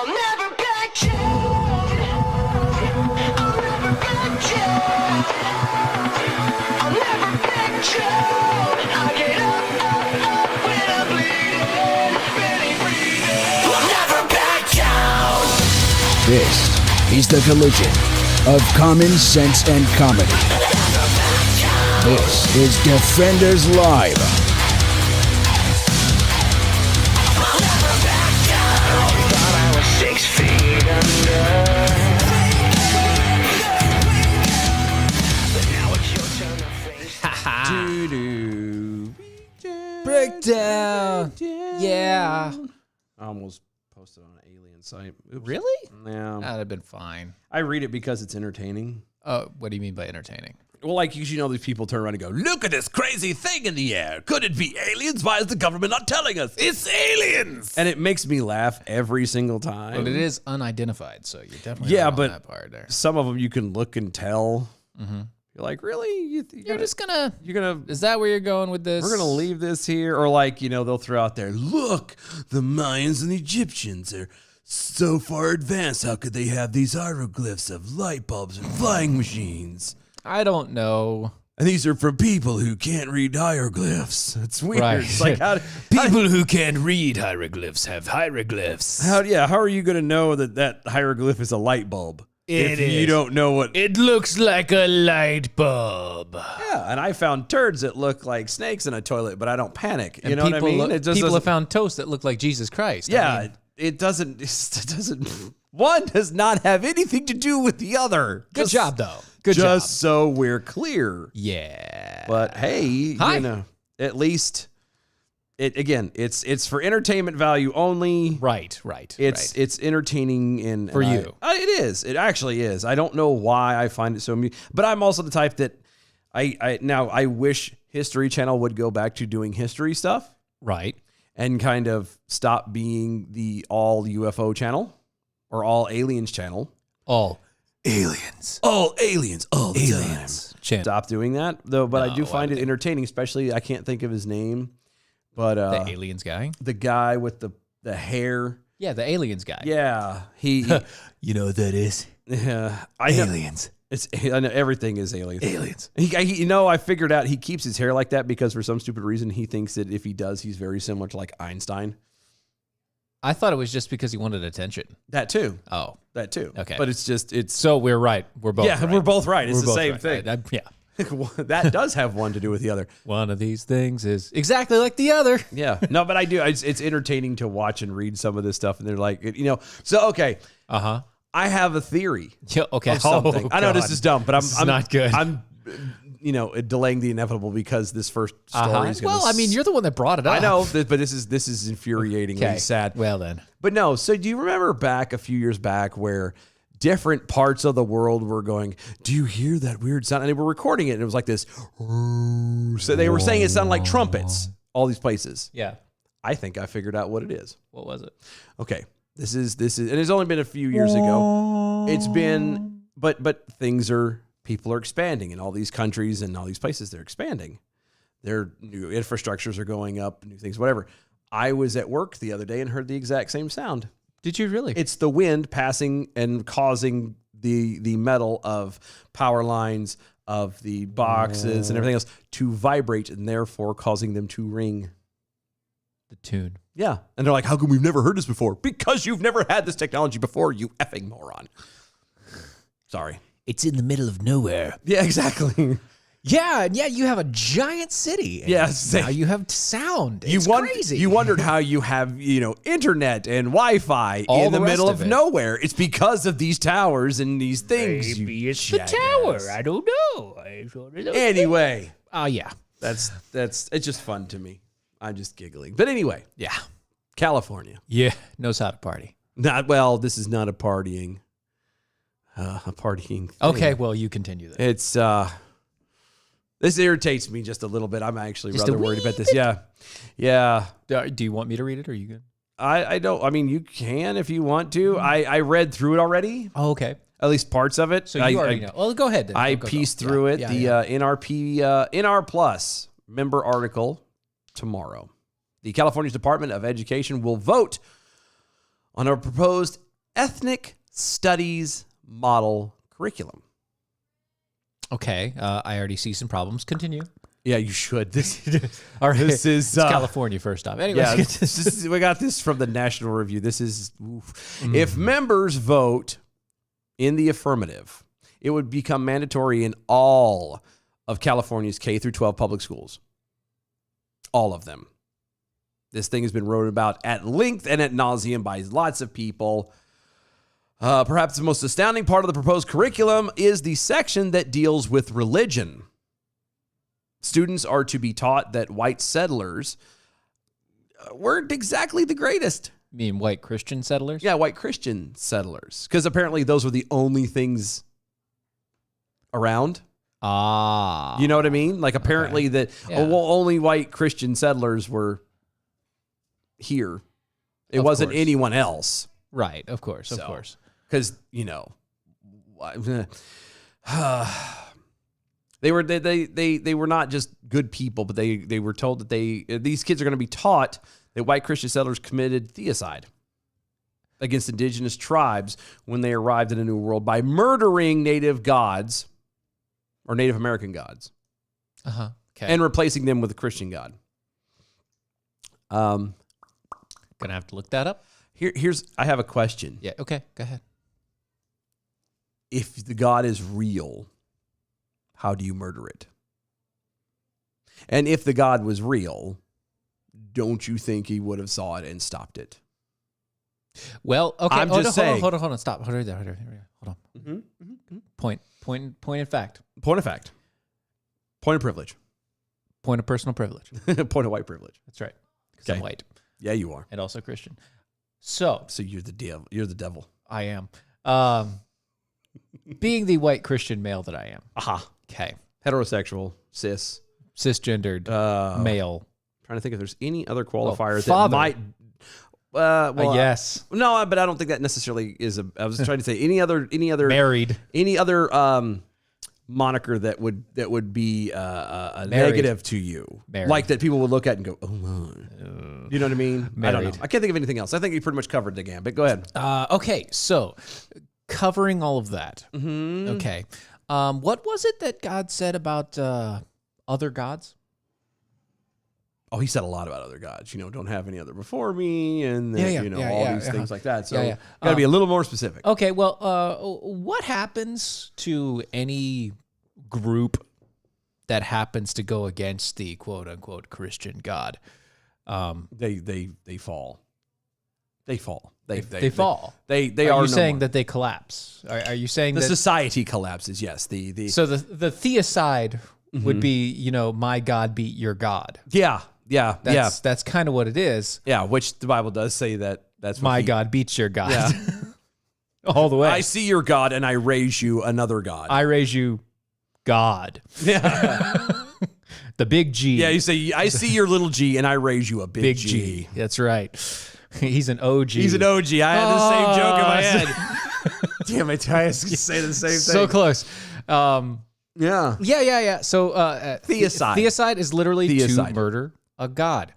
I'll never back down. I'll never back down. I'll never back down. I get up when I'm bleeding, barely breathing. I'll never back down. This is the collision of common sense and comedy. This is Defenders Live. I'll never back down. Thought I was 6 feet under. But now it's your turn to face. Breakdown. Yeah. I almost posted on an alien site. Oops. Really? Yeah. That'd have been fine. I read it because it's entertaining. What do you mean by entertaining? Well, like, you know, these people turn around and go, look at this crazy thing in the air. Could it be aliens? Why is the government not telling us? It's aliens. And it makes me laugh every single time. But it is unidentified, so you're definitely right on that part there. Some of them you can look and tell. Mm-hmm. You're like, really? You're gonna. Is that where you're going with this? We're gonna leave this here, or like, you know, they'll throw out there, look, the Mayans and the Egyptians are so far advanced. How could they have these hieroglyphs of light bulbs and flying machines? I don't know. And these are for people who can't read hieroglyphs. It's weird. Right. It's like, People who can't read hieroglyphs have hieroglyphs. how are you gonna know that hieroglyph is a light bulb? If you don't know what It looks like a light bulb. Yeah, and I found turds that look like snakes in a toilet, but I don't panic. You And know what I mean? People It just have doesn't- found toast that look like Jesus Christ. Yeah, I mean, it doesn't. One does not have anything to do with the other. good job, though. Good job. Just so we're clear. Yeah. But hey, Hi. you know, at least it's for entertainment value only. Right. It's entertaining and For you. It is. It actually is. I don't know why I find it so amusing, but I'm also the type that I wish History Channel would go back to doing history stuff. Right. And kind of stop being the all UFO channel or all aliens channel. All aliens. All aliens all the Aliens. time. Stop doing that though, but I do No, find I it think- entertaining, especially I can't think of his name, but The aliens guy? the guy with the hair. Yeah, the aliens guy. Yeah, he You know what that is? I know, Aliens. I know everything is aliens. Aliens. I figured out he keeps his hair like that because for some stupid reason he thinks that if he does, he's very similar to like Einstein. I thought it was just because he wanted attention. That too. Oh. That too. Okay. But it's So we're right. We're both right. we're both right. It's We're the both same right. thing. Yeah. That does have one to do with the other. One of these things is exactly like the other. Yeah. No, but I do. It's entertaining to watch and read some of this stuff. And they're like, you know, so, okay. Uh-huh. I have a theory Yeah, okay. of something. Oh, I know this God. is dumb, but This is not good. I'm, you know, delaying the inevitable because this first story is going to. Well, I mean, you're the one that brought it up. I know, but this is infuriatingly sad. Well, then. But no, so do you remember back a few years back where different parts of the world were going, do you hear that weird sound? And they were recording it, and it was like this. So they were saying it sounded like trumpets, all these places. Yeah. I think I figured out what it is. What was it? Okay, this is, and it's only been a few years ago. It's been, but people are expanding in all these countries and all these places. They're expanding. Their new infrastructures are going up, new things, whatever. I was at work the other day and heard the exact same sound. Did you really? It's the wind passing and causing the metal of power lines, of the boxes and everything else to vibrate, and therefore causing them to ring. The tune. Yeah. And they're like, how come we've never heard this before? Because you've never had this technology before, you effing moron. Sorry. It's in the middle of nowhere. Yeah, exactly. Yeah, and you have a giant city. And Yes. now you have sound. It's crazy. You wondered how you have, you know, internet and Wi-Fi All in the the rest middle of of it. nowhere. It's because of these towers and these things. Maybe it's jackass. the tower. I don't know. Anyway, Oh, yeah. that's it's just fun to me. I'm just giggling. But anyway, Yeah. California. Yeah. Knows how to party. This is not a partying. A partying thing. Okay, well, you continue then. It's this irritates me just a little bit. I'm actually Just a rather worried wee about this. Yeah. Do you want me to read it, or are you good? I don't. I mean, you can if you want to. I read through it already. Oh, okay. At least parts of it. So you already know. Well, go ahead then. I Go. pieced through it. Yeah, The yeah. NR Plus member article tomorrow. The California Department of Education will vote on a proposed ethnic studies model curriculum. Okay, I already see some problems. Continue. Yeah, you should. All right, This is it's California first off. Anyways, yeah, we got this from the National Review. This is if members vote in the affirmative, it would become mandatory in all of California's K through 12 public schools. All of them. This thing has been wrote about at length and at nauseum by lots of people. Perhaps the most astounding part of the proposed curriculum is the section that deals with religion. Students are to be taught that white settlers weren't exactly the greatest. you mean white Christian settlers? Yeah, white Christian settlers. Because apparently those were the only things around. Ah. You know what I mean? Like apparently that only white Christian settlers were here. It wasn't course. anyone else. Right, of course, of So, course. Because, they were not just good people, but they were told that these kids are going to be taught that white Christian settlers committed theocide against indigenous tribes when they arrived in a new world by murdering native gods or Native American gods. Uh-huh. Okay. And replacing them with a Christian god. Gonna have to look that up. I have a question. Yeah, okay, go ahead. If the God is real, how do you murder it? And if the God was real, don't you think he would have saw it and stopped it? Well, okay. I'm just saying. Hold on. Stop. Hold on. Point in fact. Point of fact. Point of privilege. Point of personal privilege. Point of white privilege. That's right. Because I'm Okay. white Yeah, you are. and also Christian. So So you're the devil. You're the devil. I am. Being the white Christian male that I am. Aha. Okay. Heterosexual, cis, Cisgendered male. Trying to think if there's any other qualifier that father. might. Yes. No, but I don't think that necessarily is I was trying to say any other Married. moniker that would be a Married. negative to you, Married. like that people would look at and go, "Oh my," you know what I mean? I don't Married. know. I can't think of anything else. I think you pretty much covered the gambit. Go ahead. Okay, so covering all of that. Mm-hmm. Okay. What was it that God said about other gods? Oh, he said a lot about other gods. Don't have any other before me, and all these things like that. So got to be a little more specific. Okay, well, what happens to any group that happens to go against the quote unquote Christian God? They fall. They fall. They fall. They Are are you saying more. that they collapse? Are you saying The that society collapses? Yes. So the theocide would be, my God beat your God. Yeah. That's kind of what it is. Yeah, which the Bible does say that's what My God beats your God. Yeah. All the way. I see your God and I raise you another God. I raise you God. Yeah. The big G. Yeah, you say I see your little G and I raise you a big, Big G. G. That's right. He's an OG. He's an OG. I had the same joke in my Oh, head. Damn it, I was saying the same thing. So close. Yeah. Yeah. So Theocide. Theocide is literally Theocide. to murder a god.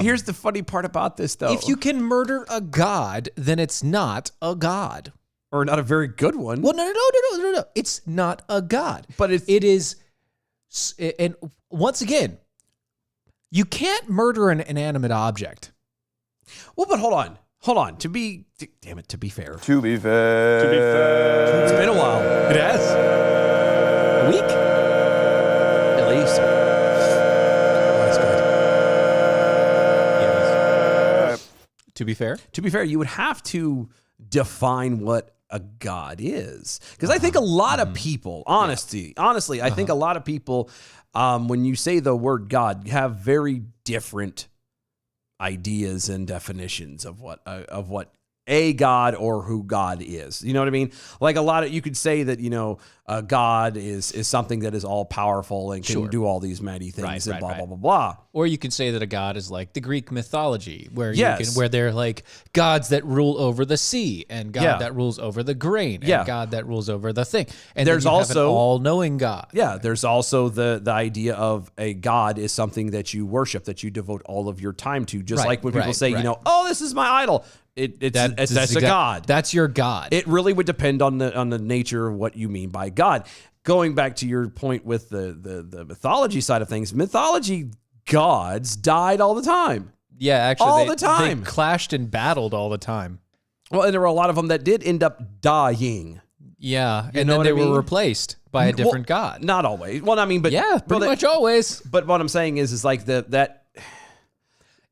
Here's the funny part about this, though. If you can murder a god, then it's not a god. or not a very good one. Well, no. It's not a god. But it is. And once again, you can't murder an inanimate object. Well, but hold on. To be fair. To be fair. It's been a while. It has. A week? At least. That's good. To be fair. To be fair, you would have to define what a god is. Because I think a lot of people, honestly, I think a lot of people, when you say the word God, have very different ideas and definitions of what a god or who God is. You know what I mean? Like you could say that, God is something that is all powerful and can do all these mighty things and blah, blah, blah, blah. Or you can say that a god is like the Greek mythology, where Yes. where they're like gods that rule over the sea, and God that rules over the grain, and God that rules over the thing. And There's then you have an also- all-knowing God. Yeah, there's also the idea of a god is something that you worship, that you devote all of your time to. Just Right, like when people right, say, right. oh, this is my idol. that's a god. That's your god. It really would depend on the nature of what you mean by God. Going back to your point with the mythology side of things, mythology gods died all the time. Yeah, actually, all the time. They clashed and battled all the time. Well, and there were a lot of them that did end up dying. Yeah, and know then what they I mean? were replaced by a different god. Not always. Well, I mean, but Yeah, pretty much always. But what I'm saying is like that.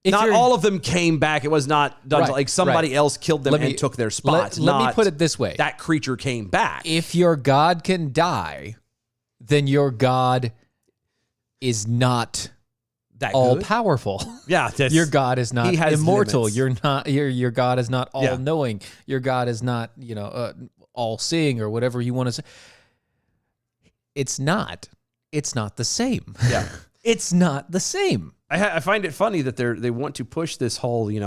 If Not you're- all of them came back. It was not done. Right, Like somebody right. else killed them Let me- and took their spots. let me not put it this way. That creature came back. If your god can die, then your god is not That all good? powerful. Yeah, that's- Your God is not he has immortal. limits. You're not. Your God is not all Yeah. knowing. Your God is not, all seeing or whatever you want to say. It's not. It's not the same. Yeah. It's not the same. I find it funny that they want to push this whole, these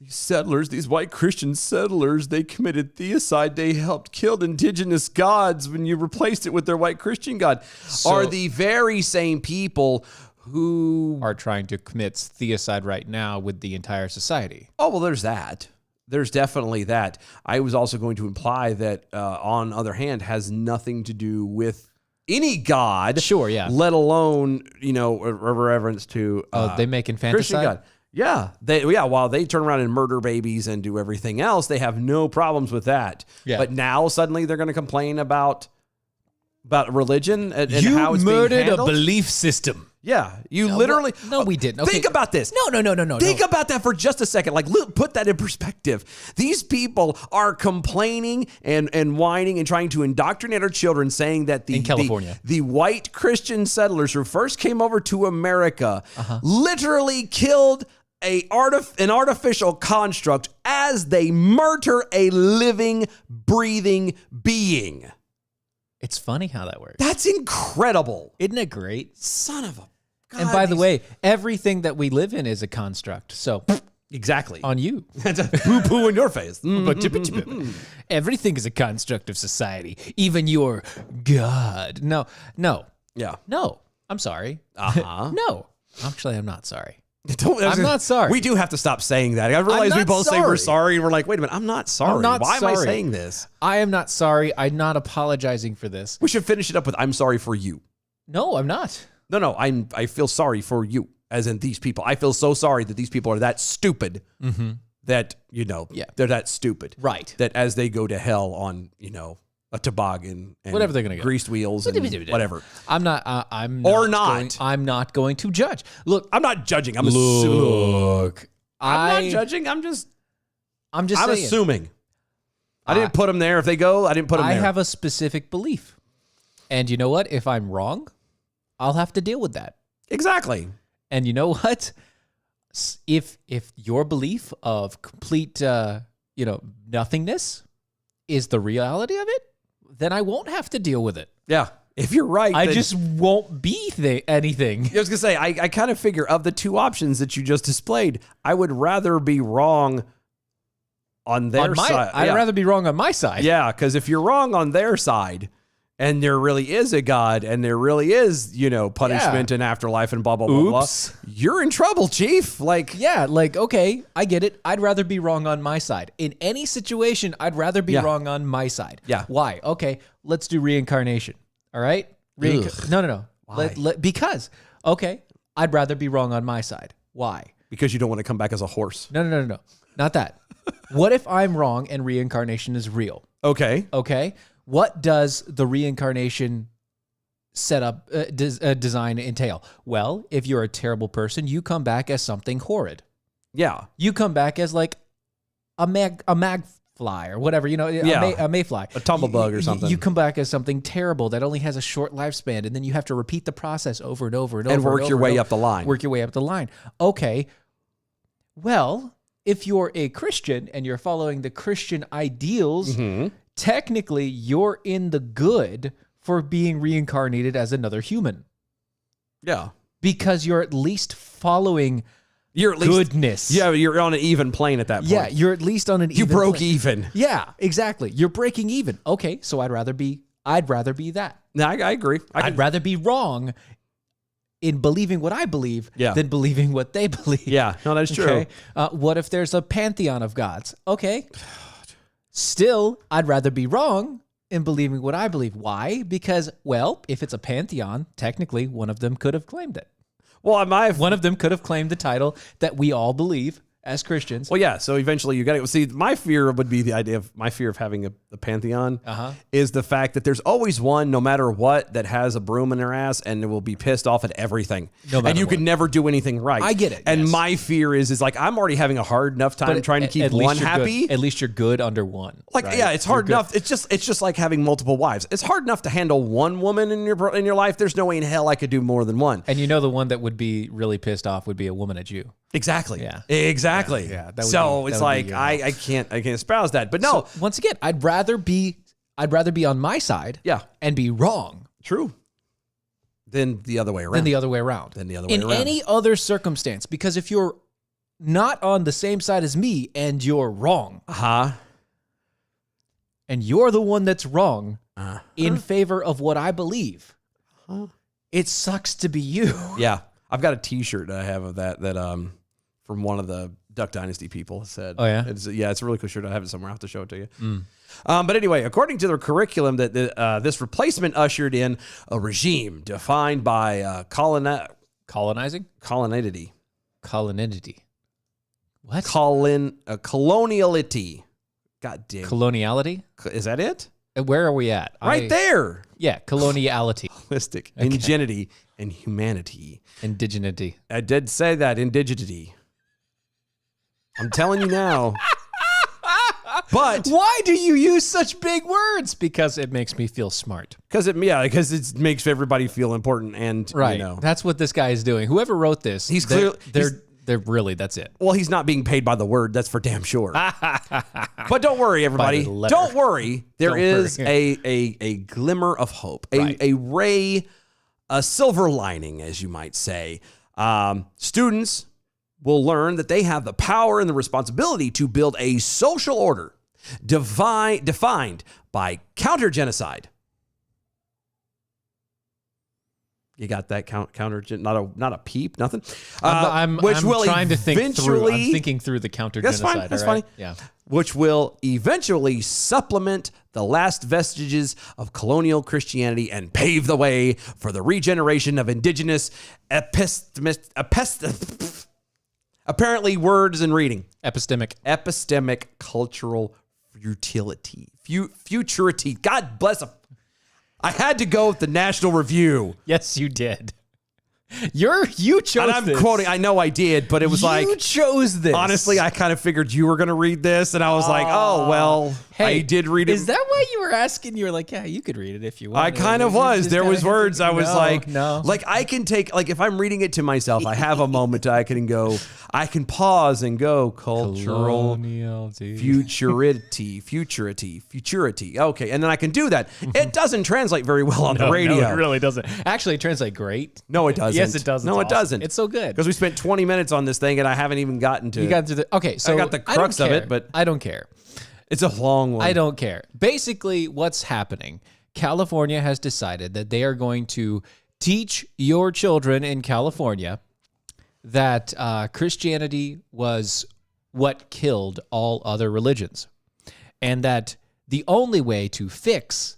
settlers, these white Christian settlers, they committed theocide. They helped kill indigenous gods when you replaced it with their white Christian god. Are the very same people who Are trying to commit theocide right now with the entire society. Oh, well, there's that. There's definitely that. I was also going to imply that, on the other hand, has nothing to do with any god. Sure, yeah. Let alone, a reverence to They make Christian infanticide. God. Yeah. While they turn around and murder babies and do everything else, they have no problems with that. Yeah. But now suddenly they're going to complain about religion and You how it's being murdered a handled? belief system. Yeah, you literally. No, we didn't. Okay. Think about this. No. Think about that for just a second. Like, put that in perspective. These people are complaining and whining and trying to indoctrinate our children, saying that In California. the white Christian settlers who first came over to America literally killed an artificial construct as they murder a living, breathing being. It's funny how that works. That's incredible. Isn't it great? Son of a. God, And by the these- way, everything that we live in is a construct. So exactly. on you. That's a poo-poo in your face. Everything is a construct of society, even your God. No. Yeah. I'm sorry. Uh-huh. No. Actually, I'm not sorry. I'm not sorry. We do have to stop saying that. I realize we not both say we're sorry. sorry, and we're like, wait a minute, I'm not sorry. not Why am I sorry. saying this? I am not sorry. I'm not apologizing for this. We should finish it up with I'm sorry for you. No, I'm not. No, I feel sorry for you, as in these people. I feel so sorry that these people are that stupid that, they're that stupid. Right. That as they go to hell on, a toboggan and Whatever they're gonna go. greased wheels and whatever. I'm not. I'm Or not. not. Going, I'm not going to judge. Look. I'm not judging. I'm assuming. Look. I'm not judging. I'm just I'm saying. assuming. I didn't put them there. If they go, I didn't put them I there. have a specific belief, and you know what? If I'm wrong, I'll have to deal with that. Exactly. And you know what? If your belief of complete, nothingness is the reality of it, then I won't have to deal with it. Yeah. If you're right, I then- just won't be anything. I was gonna say, I kind of figure of the two options that you just displayed, I would rather be wrong on their side. I'd rather be wrong on my side. Yeah, because if you're wrong on their side, and there really is a God, and there really is, punishment and afterlife and blah blah blah blah, Oops. you're in trouble, Chief. Like, Yeah, okay, I get it. I'd rather be wrong on my side. In any situation, I'd rather be Yeah. wrong on my side. Yeah. Why? Okay, let's do reincarnation. All right? No. Why? Because, okay, I'd rather be wrong on my side. Why? because you don't want to come back as a horse. No. Not that. What if I'm wrong and reincarnation is real? Okay. Okay. What does the reincarnation setup design entail? Well, if you're a terrible person, you come back as something horrid. Yeah. You come back as like a magfly or whatever, a mayfly, A tumblebug or something. You come back as something terrible that only has a short lifespan, and then you have to repeat the process over and over and over. And work your way up the line. Work your way up the line. Okay. Well, if you're a Christian and you're following the Christian ideals, technically you're in the good for being reincarnated as another human Yeah. because you're at least following You're at least goodness. Yeah, you're on an even plane at that point. Yeah, you're at least on an You even broke plane. even. Yeah, exactly. You're breaking even. Okay, so I'd rather be that. No, I agree. I'd rather be wrong in believing what I believe Yeah. than believing what they believe. Yeah, no, that's true. Okay. What if there's a pantheon of gods? Okay. Still, I'd rather be wrong in believing what I believe. Why? Because, well, if it's a pantheon, technically one of them could have claimed it. Well, One of them could have claimed the title that we all believe as Christians. Well, yeah. So eventually you got to see. My fear would be the idea of my fear of having a pantheon is the fact that there's always one, no matter what, that has a broom in their ass and will be pissed off at everything. No matter and you what. can never do anything right. I get it, And yes. my fear is like I'm already having a hard enough time trying to keep at least one you're happy. Good. At least you're good under one. Like, right? yeah, it's You're hard good. enough. It's just like having multiple wives. It's hard enough to handle one woman in your life. There's no way in hell I could do more than one. And you know the one that would be really pissed off would be a woman at you. Exactly. Yeah. Exactly. Yeah, that would so be- it's that would be like your I can't espouse that. But no, So, once again, I'd rather be on my side Yeah. and be wrong true. Then the other way around. than the other way around. In around. any other circumstance, because if you're not on the same side as me and you're wrong, and you're the one that's wrong in favor of what I believe, it sucks to be you. Yeah. I've got a T-shirt I have of that from one of the Duck Dynasty people said. Oh, yeah? It's a really cool shirt. I have it somewhere. I'll have to show it to you. But anyway, according to their curriculum, that this replacement ushered in a regime defined by Colonizing? colonidity. Colonidity. What? Coloniality. God damn. Coloniality? Is that it? Where are we at? Right there. Yeah, coloniality. Holistic. Ingenuity and humanity. Indigeneity. I did say that. Indigeneity. I'm telling you now. But Why do you use such big words? Because it makes me feel smart. because it makes everybody feel important and Right. you know. That's what this guy is doing. Whoever wrote this, He's they're- clearly- they're really, that's it. Well, he's not being paid by the word. That's for damn sure. But don't worry, everybody. the letter. Don't worry. There Don't is worry. a glimmer of hope, Right. a ray, a silver lining, as you might say. Students will learn that they have the power and the responsibility to build a social order defined by counter-genocide. You got that counter? Not a peep, nothing. I'm trying to think through. I'm thinking through the counter That's genocide. fine. That's all right? fine. Yeah. Which will eventually supplement the last vestiges of colonial Christianity and pave the way for the regeneration of indigenous apparently words and reading. Epistemic cultural futility. Futurity. God bless them. I had to go with the National Review. Yes, you did. You chose And I'm this. quoting, I know I did, but it was You chose this. honestly, I kind of figured you were going to read this, and I was like, oh, well, I did read it. Is that why you were asking? You were like, yeah, you could read it if you want. I kind of was. There was words I was no, like, no. like I can take, like if I'm reading it to myself, I have a moment I can pause and go cultural futurity. Okay. And then I can do that. It doesn't translate very well on the radio. No, it really doesn't. Actually, it translates great. No, it doesn't. Yes, it does. No, It's it awesome. doesn't. It's so good. Because we spent 20 minutes on this thing and I haven't even gotten to You got through the. Okay, so I got the crux of it, but I don't care. it's a long one. I don't care. Basically, what's happening? California has decided that they are going to teach your children in California that Christianity was what killed all other religions, and that the only way to fix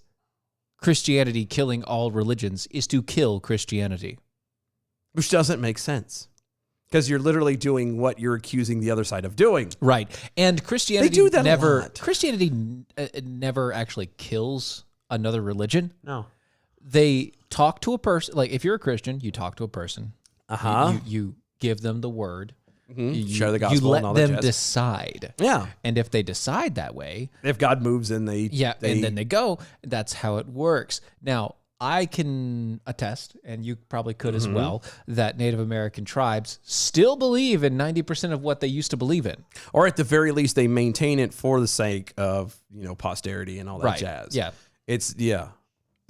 Christianity killing all religions is to kill Christianity. Which doesn't make sense. Because you're literally doing what you're accusing the other side of doing. Right. And Christianity do that a lot. Christianity never actually kills another religion. No. They talk to a person. Like if you're a Christian, you talk to a person. Uh-huh. You give them the word. You, Share the gospel You and all let that them jazz. decide. Yeah. And if they decide that way, If God moves and and then they go. That's how it works. Now, I can attest, and you probably could as well, that Native American tribes still believe in 90% of what they used to believe in. or at the very least, they maintain it for the sake of, posterity and all that Right. jazz. Yeah. It's, yeah.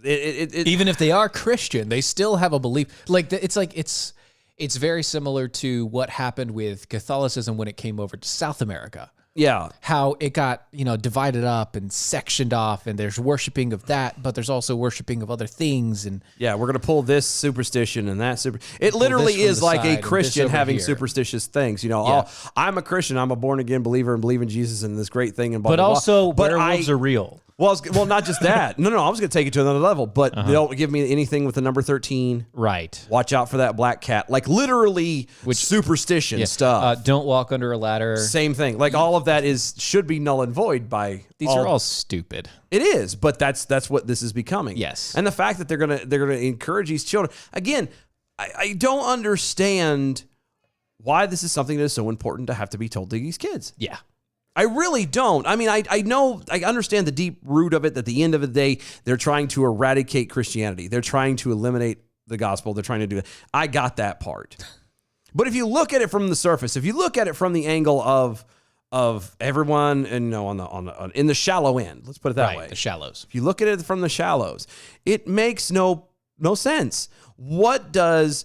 It Even if they are Christian, they still have a belief. It's very similar to what happened with Catholicism when it came over to South America. Yeah. How it got, divided up and sectioned off, and there's worshiping of that, but there's also worshiping of other things. And Yeah, we're going to pull this superstition and that It literally this from is the like side a and this Christian over having here. superstitious things. Yeah. Oh, I'm a Christian. I'm a born again believer and believe in Jesus and this great thing and blah, but blah, blah. also But werewolves are real. Well, not just that. No, I was going to take it to another level. But they don't give me anything with the number 13. Right. Watch out for that black cat. Like literally superstition stuff. Don't walk under a ladder. Same thing. Like all of that should be null and void by These are all stupid. It is, but that's what this is becoming. Yes. And the fact that they're gonna encourage these children again, I don't understand why this is something that is so important to have to be told to these kids. Yeah. I really don't. I mean, I know, I understand the deep root of it. At the end of the day, they're trying to eradicate Christianity. They're trying to eliminate the gospel. They're trying to do that. I got that part. But if you look at it from the surface, if you look at it from the angle of everyone, and in the shallow end, let's put it that way. The shallows. If you look at it from the shallows, it makes no sense. What does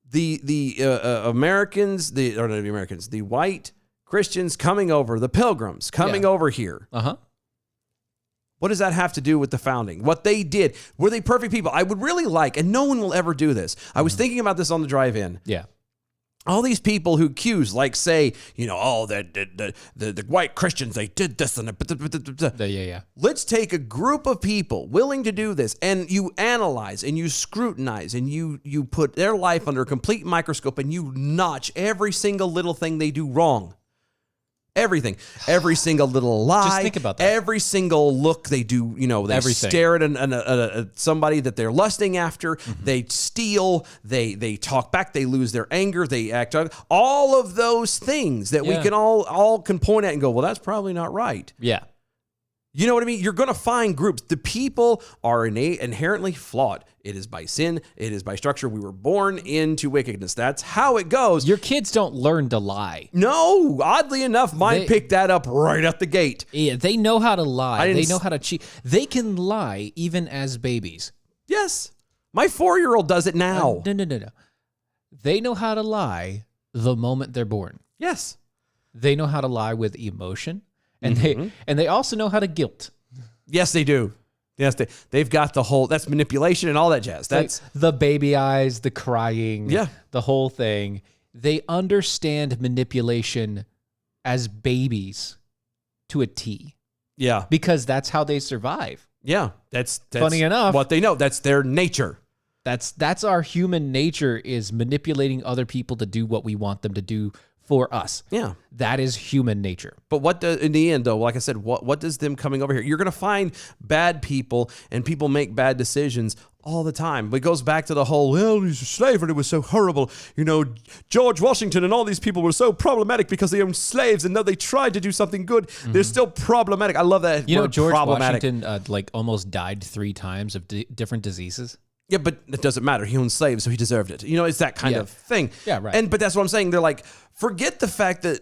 the Americans, the white Christians coming over, the pilgrims coming over here? What does that have to do with the founding? What they did, were they perfect people? I would really like, and no one will ever do this. I was thinking about this on the drive-in. Yeah. All these people who accuse, like say, the white Christians, they did this and Yeah. Let's take a group of people willing to do this, and you analyze and you scrutinize and you put their life under a complete microscope and you notch every single little thing they do wrong. Everything, every single little lie. Just think about that. Every single look they do, they Everything. stare at somebody that they're lusting after. They steal. They talk back. They lose their anger. They act out. All of those things that we can all can point at and go, well, that's probably not right. Yeah. You know what I mean? You're going to find groups. The people are inherently flawed. It is by sin. It is by structure. We were born into wickedness. That's how it goes. Your kids don't learn to lie. No, oddly enough, mine picked that up right at the gate. Yeah, they know how to lie. They know how to cheat. They can lie even as babies. Yes. My 4-year-old does it now. No. They know how to lie the moment they're born. Yes. They know how to lie with emotion, and they also know how to guilt. Yes, they do. Yes, they've got the whole, that's manipulation and all that jazz. That's like the baby eyes, the crying, the whole thing. They understand manipulation as babies to a T. Yeah. Because that's how they survive. Yeah. That's funny enough. What they know. That's their nature. That's our human nature, is manipulating other people to do what we want them to do for us. Yeah. That is human nature. But what does, in the end, though, like I said, what does them coming over here? You're going to find bad people, and people make bad decisions all the time. But it goes back to the whole, slavery was so horrible. George Washington and all these people were so problematic because they owned slaves, and though they tried to do something good, they're still problematic. I love that word, George problematic. Washington almost died 3 times of different diseases. Yeah, but it doesn't matter. He owned slaves, so he deserved it. It's that kind of thing. Yeah, right. But that's what I'm saying. They're like, forget the fact that,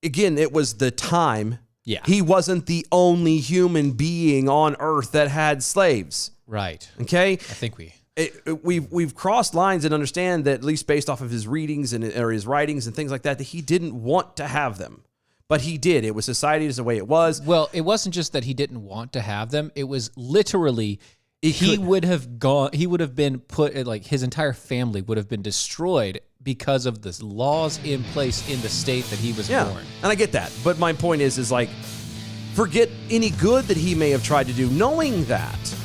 again, it was the time. Yeah. He wasn't the only human being on earth that had slaves. Right. Okay? I think we've crossed lines and understand that, at least based off of his readings or his writings and things like that he didn't want to have them. But he did. It was society is the way it was. Well, it wasn't just that he didn't want to have them. It was literally... He would have been put, his entire family would have been destroyed because of the laws in place in the state that he was born. And I get that. But my point is forget any good that he may have tried to do, knowing that.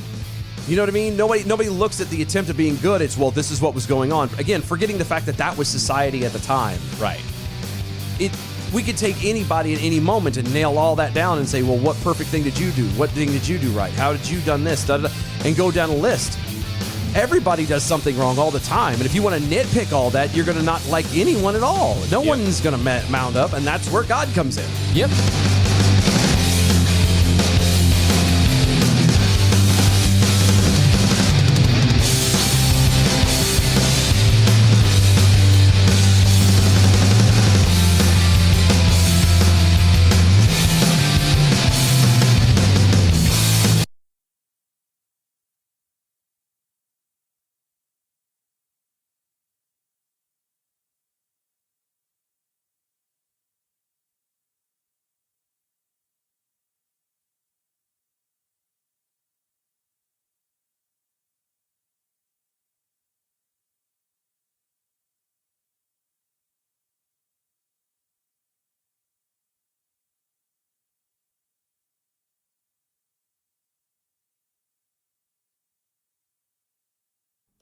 You know what I mean? Nobody looks at the attempt of being good. It's, well, this is what was going on. Again, forgetting the fact that was society at the time. Right. We could take anybody at any moment and nail all that down and say, well, what perfect thing did you do? What thing did you do right? How did you done this? And go down a list. Everybody does something wrong all the time. And if you want to nitpick all that, you're going to not like anyone at all. No one's going to mount up, and that's where God comes in. Yep.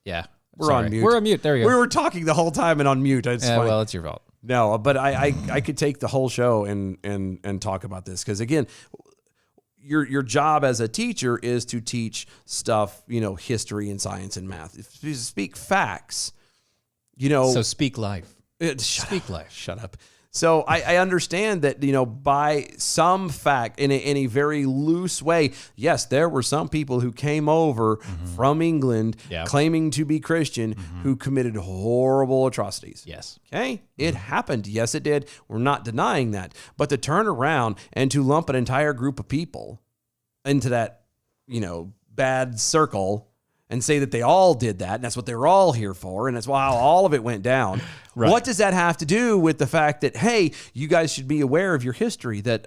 Yeah. We're on mute. We're on mute. There you go. We were talking the whole time and on mute. It's Yeah, fine. well, it's your fault. No, but I could take the whole show and talk about this because again, your job as a teacher is to teach stuff, history and science and math. If you speak facts, So speak life. Speak life. Shut up. So I understand that, by some fact, in a very loose way, yes, there were some people who came over from England claiming to be Christian who committed horrible atrocities. Yes. Okay? It happened. Yes, it did. We're not denying that. But to turn around and to lump an entire group of people into that, bad circle and say that they all did that, and that's what they were all here for, and that's why all of it went down. Right. What does that have to do with the fact that, hey, you guys should be aware of your history, that,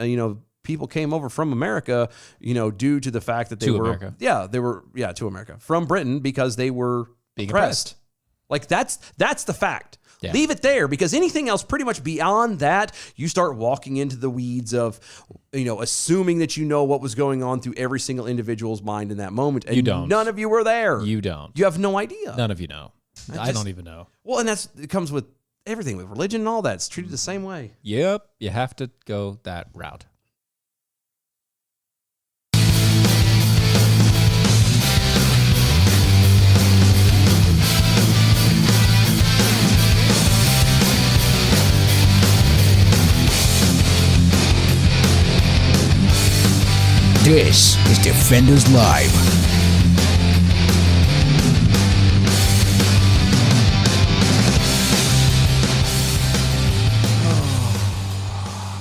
people came over from America, due to the fact that they were, to America, from Britain because they were Being oppressed. Like that's the fact. Yeah. Leave it there, because anything else pretty much beyond that, you start walking into the weeds of, assuming that you know what was going on through every single individual's mind in that moment. And You don't. None of you were there. You don't. You have no idea. None of you know. I don't even know. Well, and it comes with everything, with religion and all that. It's treated the same way. Yep. You have to go that route. This is Defenders Live.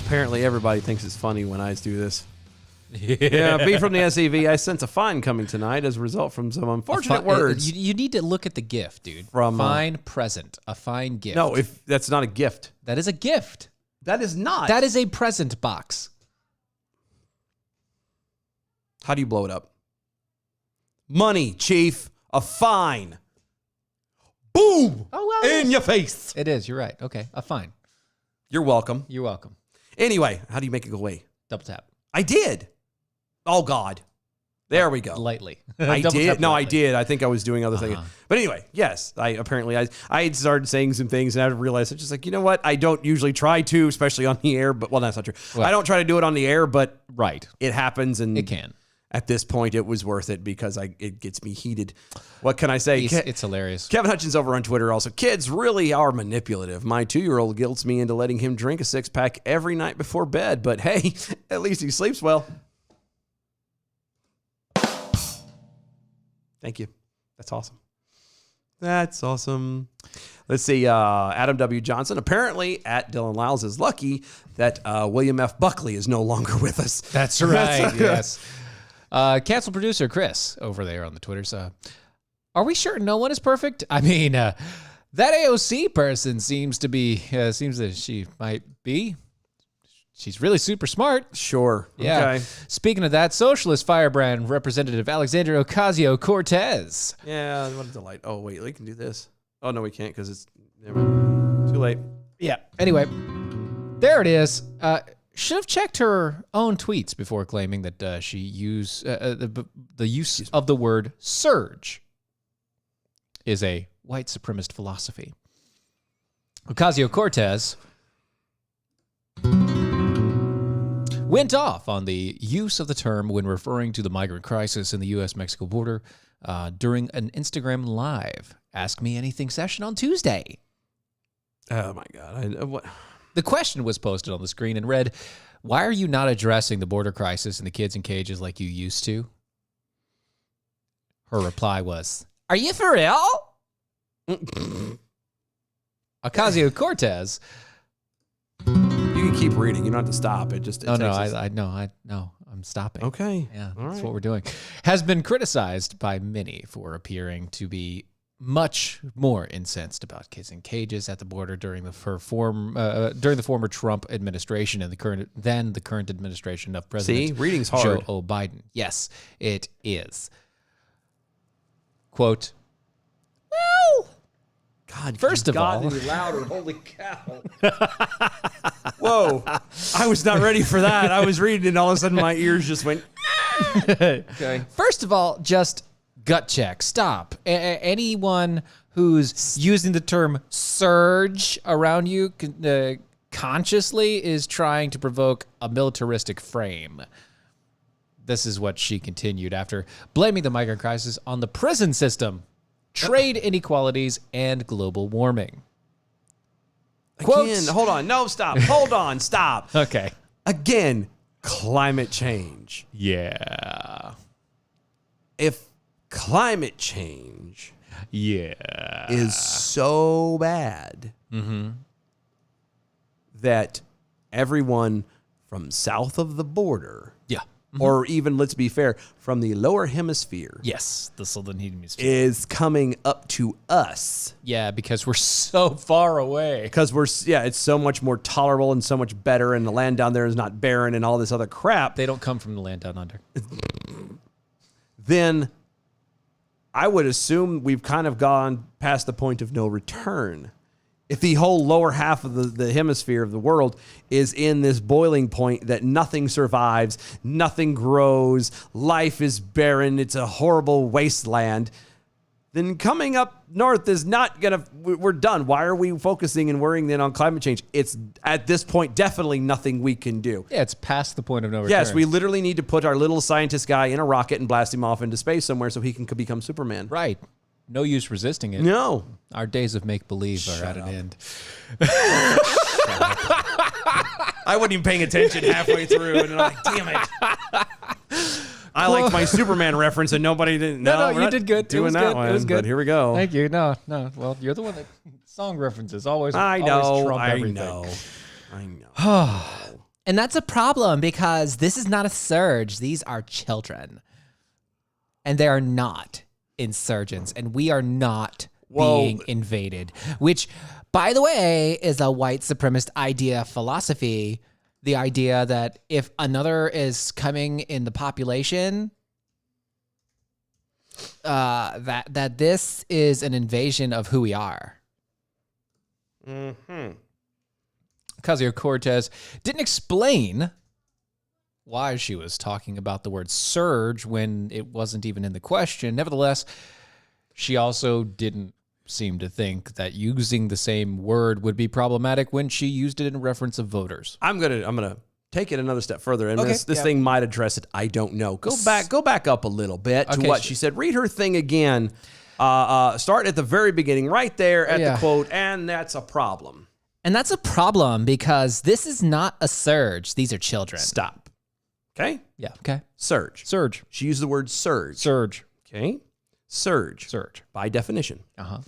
Apparently, everybody thinks it's funny when I do this. Yeah, B from the SEV. I sense a fine coming tonight as a result from some unfortunate words. You need to look at the gift, dude. From, fine present. A fine gift. No, if that's not a gift. That is a gift. That is not. That is a present box. How do you blow it up? Money, chief. A fine. Boom. Oh, well. In your face. It is. You're right. Okay. A fine. You're welcome. You're welcome. Anyway, how do you make it go away? Double tap. I did. Oh, God. There we go. Lightly. I Double did. tap No, I lightly. did. I think I was doing other things. But anyway, yes. I had started saying some things and I realized it's just like, you know what? I don't usually try to, especially on the air. But, well, that's not true. Well, I don't try to do it on the air, but Right. it happens. And It can. at this point, it was worth it because it gets me heated. What can I say? It's hilarious. Kevin Hutchins over on Twitter also. Kids really are manipulative. My 2-year-old guilts me into letting him drink a 6-pack every night before bed. But hey, at least he sleeps well. Thank you. That's awesome. That's awesome. Let's see. Adam W. Johnson. Apparently, at Dylan Lyles is lucky that William F. Buckley is no longer with us. That's right. Yes. Cancel producer Chris over there on the Twitters. Are we sure no one is perfect? I mean, that AOC person seems that she might be. She's really super smart. Sure. Yeah. Okay. Speaking of that, Socialist Firebrand Representative Alexandria Ocasio-Cortez. Yeah. What a delight. Oh, wait. We can do this. Oh, no, we can't because it's never mind. Too late. Yeah. Anyway, there it is. Should have checked her own tweets before claiming that she used the use of the word surge is a white supremacist philosophy. Ocasio-Cortez went off on the use of the term when referring to the migrant crisis in the U.S.-Mexico border during an Instagram Live Ask Me Anything session on Tuesday. Oh, my God. What? The question was posted on the screen and read, "Why are you not addressing the border crisis and the kids in cages like you used to?" Her reply was, "Are you for real?" Ocasio-Cortez. You can keep reading. You don't have to stop. It just. No, I'm stopping. Okay. Yeah, All that's right. what we're doing. Has been criticized by many for appearing to be much more incensed about kids in cages at the border during the former Trump administration and the current administration of President See, reading's hard. Joe Biden. Yes, it is. Quote, well, God, First you've of all- gotten any louder. Holy cow. Whoa. I was not ready for that. I was reading and all of a sudden my ears just went. Okay. first of all, just gut check. Stop. Anyone who's using the term surge around you consciously is trying to provoke a militaristic frame. This is what she continued after blaming the migrant crisis on the prison system, trade inequalities, and global warming. Again, hold on. No, stop. Hold on. Stop. Okay. Again, climate change. Yeah. If climate change is so bad that everyone from south of the border, or even, let's be fair, from the lower hemisphere, Yes, the southern hemisphere. is coming up to us. Yeah, because we're so far away. Because it's so much more tolerable and so much better, and the land down there is not barren and all this other crap. They don't come from the land down under. Then I would assume we've kind of gone past the point of no return. If the whole lower half of the hemisphere of the world is in this boiling point that nothing survives, nothing grows, life is barren, it's a horrible wasteland, then coming up north is not going to, we're done. Why are we focusing and worrying then on climate change? It's at this point definitely nothing we can do. Yeah, it's past the point of no return. Yes, we literally need to put our little scientist guy in a rocket and blast him off into space somewhere so he can become Superman. Right. No use resisting it. No. Our days of make-believe are at an end. I wasn't even paying attention halfway through, and I'm like, damn it. I liked my Superman reference, and nobody didn't. No, we're you not did good. Doing It was that good. one, It was good. But here we go. Thank you. No. Well, you're the one that song references always. I always know. trump I everything. know. I know. And that's a problem because this is not a surge. These are children. And they are not insurgents. And we are not being invaded. Which, by the way, is a white supremacist idea philosophy. The idea that if another is coming in the population, that this is an invasion of who we are. Ocasio-Cortez didn't explain why she was talking about the word surge when it wasn't even in the question. Nevertheless, she also didn't seem to think that using the same word would be problematic when she used it in reference of voters. I'm gonna take it another step further, and this thing might address it. I don't know. Go back up a little bit to what she said. Read her thing again. Start at the very beginning, right there at the quote, and that's a problem. And that's a problem because this is not a surge. These are children. Stop. Okay? Yeah. Okay. Surge. Surge. She used the word surge. Surge. Okay? Surge. Surge. By definition. Uh-huh.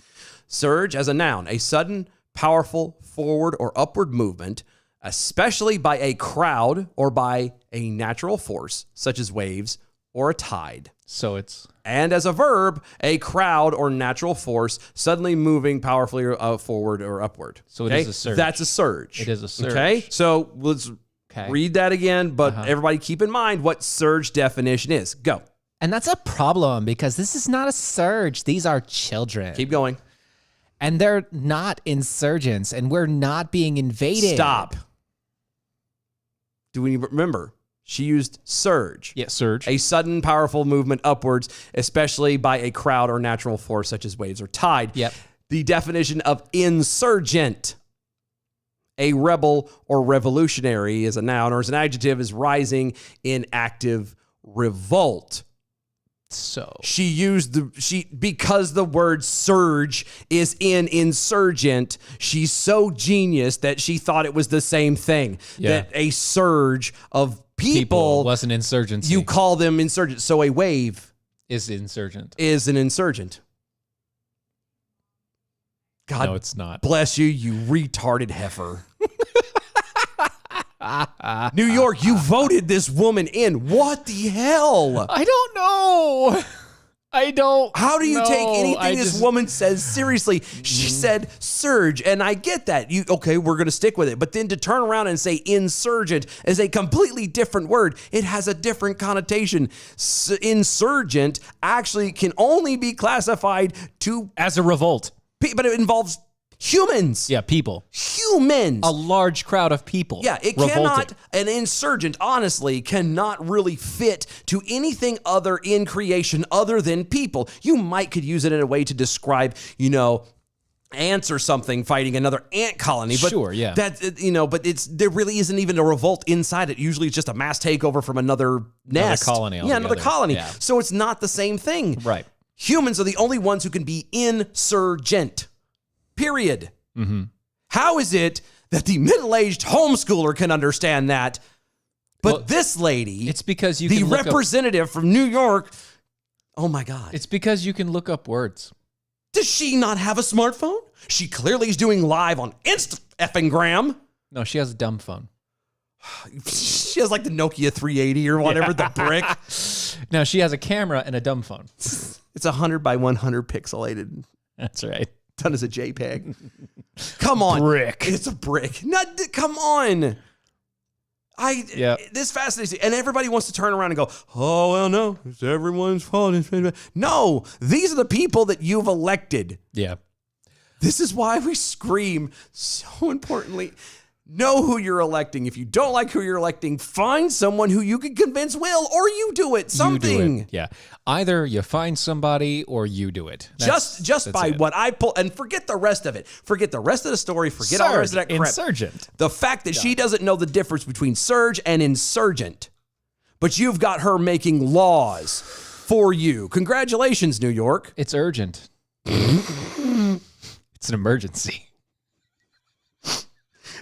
Surge as a noun, a sudden, powerful, forward or upward movement, especially by a crowd or by a natural force, such as waves or a tide. So it's... And as a verb, a crowd or natural force suddenly moving powerfully forward or upward. So it is a surge. That's a surge. It is a surge. Okay? So let's read that again, but everybody keep in mind what surge definition is. Go. And that's a problem because this is not a surge. These are children. Keep going. And they're not insurgents, and we're not being invaded. Stop. Do we remember? She used surge. Yeah, surge. A sudden, powerful movement upwards, especially by a crowd or natural force such as waves or tide. Yep. The definition of insurgent, a rebel or revolutionary is a noun, or as an adjective is rising in active revolt. So She used because the word surge is in insurgent, she's so genius that she thought it was the same thing. Yeah. That a surge of people wasn't insurgency. you call them insurgent. So a wave is insurgent. is an insurgent. God No, it's not. bless you, you retarded heifer. New York, you voted this woman in. What the hell? I don't know. I don't. How do you know. take anything I this just- woman says seriously? She said surge, and I get that. We're going to stick with it. But then to turn around and say insurgent is a completely different word. It has a different connotation. Insurgent actually can only be classified to, as a revolt? but it involves Humans. Yeah, people. Humans. A large crowd of people. Yeah, it revolting. cannot, an insurgent, honestly, cannot really fit to anything other in creation other than people. You could use it in a way to describe, ants or something fighting another ant colony. But Sure, yeah. but there really isn't even a revolt inside it. Usually it's just a mass takeover from another nest. colony Yeah, another altogether. colony. Yeah. So it's not the same thing. Right. Humans are the only ones who can be insurgent. Period. How is it that the middle-aged homeschooler can understand that, but Well, this lady, It's because you the can look up, representative from New York, oh my God. it's because you can look up words. Does she not have a smartphone? She clearly is doing live on Insta-effing-gram. No, she has a dumb phone. She has like the Nokia 380 or whatever, the brick. No, she has a camera and a dumb phone. It's 100 by 100 pixelated. That's right. Done as a JPEG. Come on. Brick. It's a brick. Come on. Yeah. This fascinates me. And everybody wants to turn around and go, oh, well, no, it's everyone's fault. No, these are the people that you've elected. Yeah. This is why we scream so importantly. Know who you're electing. If you don't like who you're electing, find someone who you can convince will, or you do it. Something. You do it. Yeah. Either you find somebody or you do it. Just that's by it. what I pull, and forget the rest of it. Forget the rest of the story. Forget all the rest of that crap. Insurgent. The fact that she doesn't know the difference between surge and insurgent, but you've got her making laws for you. Congratulations, New York. It's urgent. It's an emergency.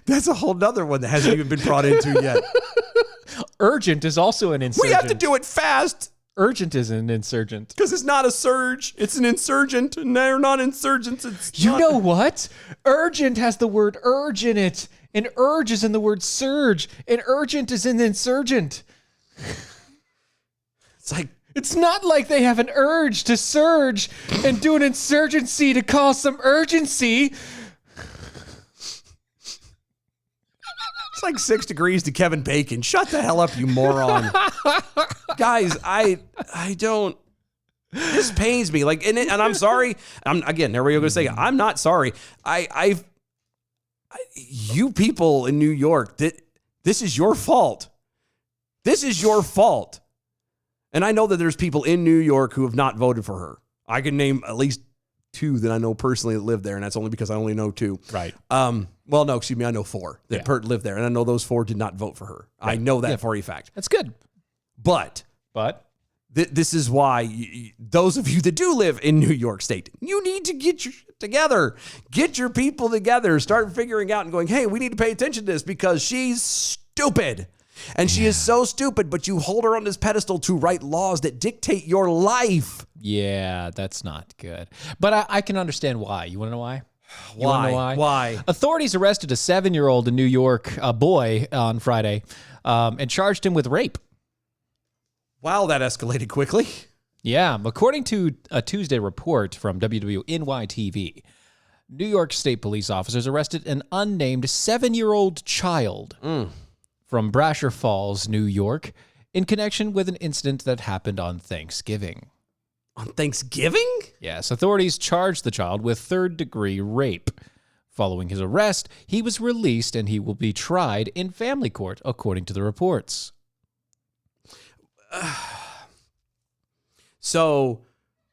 That's a whole nother one that hasn't even been brought into yet. Urgent is also an insurgent. We have to do it fast Urgent is an insurgent. because it's not a surge. It's an insurgent, and they're not insurgents. You know what? Urgent has the word urge in it, and urge is in the word surge, and urgent is in insurgent. It's like, It's not like they have an urge to surge and do an insurgency to cause some urgency. it's like 6 degrees to Kevin Bacon. Shut the hell up, you moron. Guys, I don't. This pains me. Like, and I'm sorry. Again, there we go. Going to say I'm not sorry. You people in New York, this is your fault. This is your fault. And I know that there's people in New York who have not voted for her. I can name at least 2 that I know personally that live there, and that's only because I only know 2. Right. Well, no, excuse me, I know 4 that live there, and I know those 4 did not vote for her. Right. I know that for a fact. That's good. But this is why those of you that do live in New York State, you need to get your shit together. Get your people together. Start figuring out and going, hey, we need to pay attention to this because she's stupid. And she is so stupid, but you hold her on this pedestal to write laws that dictate your life. Yeah, that's not good. But I can understand why. You want to know why? You wanna know Why? Why? Authorities arrested a 7-year-old in New York, a boy, on Friday, and charged him with rape. Wow, that escalated quickly. Yeah, according to a Tuesday report from WWNY-TV, New York State police officers arrested an unnamed 7-year-old child from Brasher Falls, New York, in connection with an incident that happened on Thanksgiving. On Thanksgiving? Yes, authorities charged the child with third-degree rape. Following his arrest, he was released and he will be tried in family court, according to the reports. So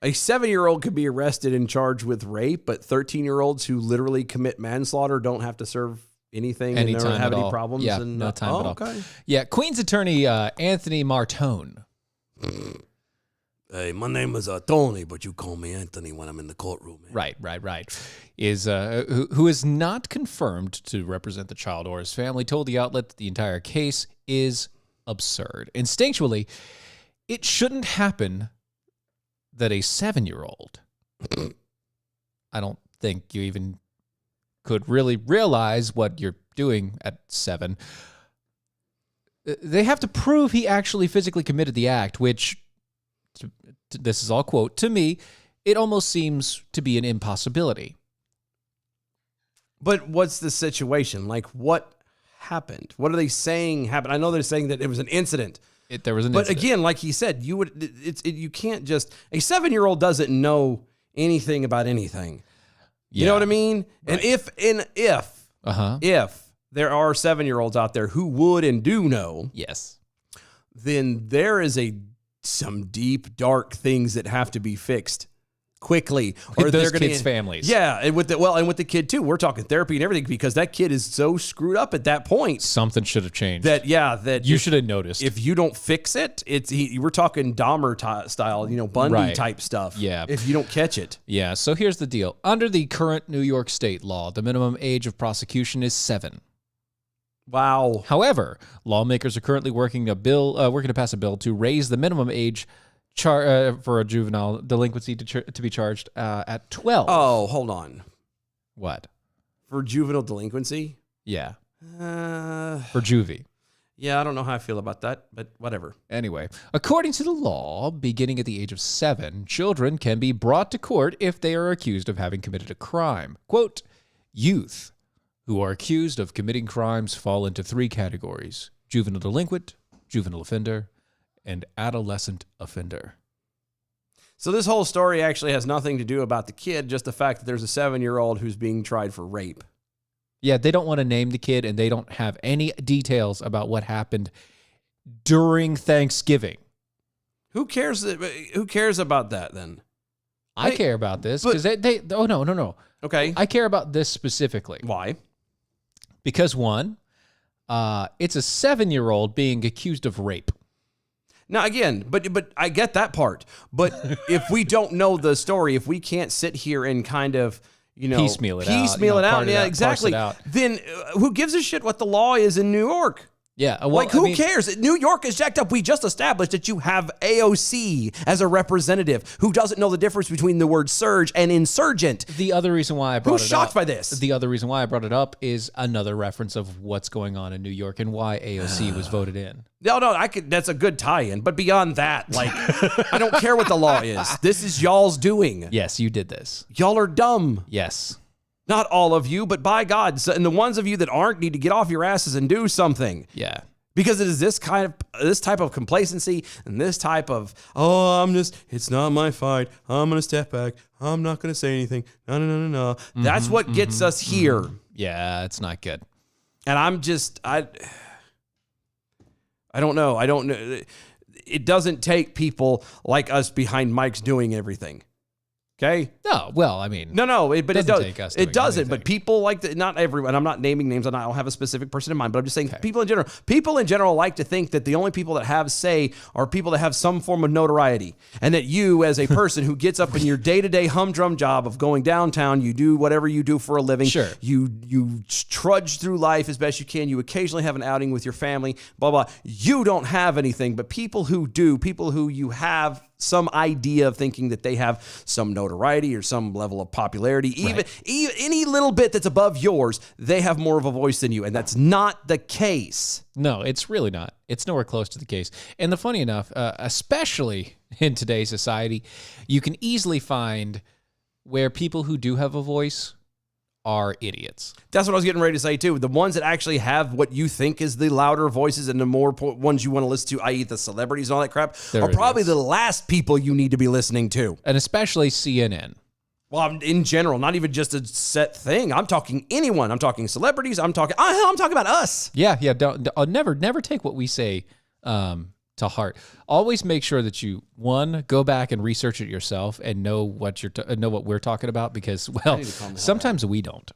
a 7-year-old could be arrested and charged with rape, but 13-year-olds who literally commit manslaughter don't have to serve anything and don't have any problems. Yeah, and no time at all. Okay. Yeah, Queen's attorney Anthony Martone. Hey, my name is Tony, but you call me Anthony when I'm in the courtroom. Man. Right. Is who is not confirmed to represent the child or his family, told the outlet that the entire case is absurd. Instinctually, it shouldn't happen that a 7-year-old, I don't think you even could really realize what you're doing at 7. They have to prove he actually physically committed the act, which, this is all quote, to me, it almost seems to be an impossibility. But what's the situation? Like, what happened? What are they saying happened? I know they're saying that it was an incident. There was an But incident. again, like he said, you can't just, a 7-year-old doesn't know anything about anything. You know what I mean? And if Uh-huh. if there are 7-year-olds out there who would and do know, Yes. then there is some deep, dark things that have to be fixed quickly, or With they're those going to kids' families. Yeah, and with the kid too. We're talking therapy and everything because that kid is so screwed up at that point Something should have changed. that you if- should have noticed. If you don't fix it, we're talking Dahmer style, Bundy Right. type stuff. Yeah. If you don't catch it. Yeah, so here's the deal. Under the current New York state law, the minimum age of prosecution is 7. Wow. However, lawmakers are currently working to pass a bill to raise the minimum age for a juvenile delinquency to be charged at 12. Oh, hold on. What? For juvenile delinquency? Yeah, Uh, for juvie. yeah, I don't know how I feel about that, but whatever. Anyway, according to the law, beginning at the age of 7, children can be brought to court if they are accused of having committed a crime. Quote, youth who are accused of committing crimes fall into 3 categories: juvenile delinquent, juvenile offender, and adolescent offender. So this whole story actually has nothing to do about the kid, just the fact that there's a 7-year-old who's being tried for rape. Yeah, they don't want to name the kid, and they don't have any details about what happened during Thanksgiving. Who cares? Who cares about that then? I Hey, care about this but- because oh, no. Okay. I care about this specifically Why? because, one, it's a 7-year-old being accused of rape. Now again, but I get that part. But if we don't know the story, if we can't sit here and kind of Piecemeal it out, part it yeah, out, exactly. parse it out. Then who gives a shit what the law is in New York? Yeah, well, Like, who I mean, cares? New York is jacked up. We just established that you have AOC as a representative who doesn't know the difference between the word surge and insurgent. The other reason why I brought Who's it up, shocked by this? The other reason why I brought it up is another reference of what's going on in New York and why AOC was voted in. No, that's a good tie-in. But beyond that, like, I don't care what the law is. This is y'all's doing. Yes, you did this. Y'all are dumb. Yes. Not all of you, but by God. And the ones of you that aren't need to get off your asses and do something. Yeah. Because it is this type of complacency and this type of, it's not my fight. I'm going to step back. I'm not going to say anything. No. That's what gets us here. Yeah, it's not good. And I don't know. I don't know. It doesn't take people like us behind mics doing everything. Okay? No, well, I mean, No, but it Doesn't does. take us It doing doesn't. anything. But people like not everyone. I'm not naming names, and I don't have a specific person in mind. But I'm just saying, people in general. People in general like to think that the only people that have say are people that have some form of notoriety, and that you, as a person who gets up in your day-to-day humdrum job of going downtown, you do whatever you do for a living. Sure. You trudge through life as best you can. You occasionally have an outing with your family. Blah blah. You don't have anything, but people who do, people who you have some idea of thinking that they have some notoriety or some level of popularity, even any little bit that's above yours, they have more of a voice than you. And that's not the case. no, it's really not. It's nowhere close to the case. And the funny enough, especially in today's society, you can easily find where people who do have a voice are idiots. That's what I was getting ready to say too. The ones that actually have what you think is the louder voices and the more ones you want to listen to, i.e. the celebrities and all that crap, They're are probably idiots. the last people you need to be listening to. And especially CNN. Well, in general, not even just a set thing. I'm talking anyone. I'm talking celebrities. I'm talking about us. Yeah. Don't never take what we say to heart. Always make sure that you, one, go back and research it yourself and know what know what we're talking about, because, well, sometimes we don't.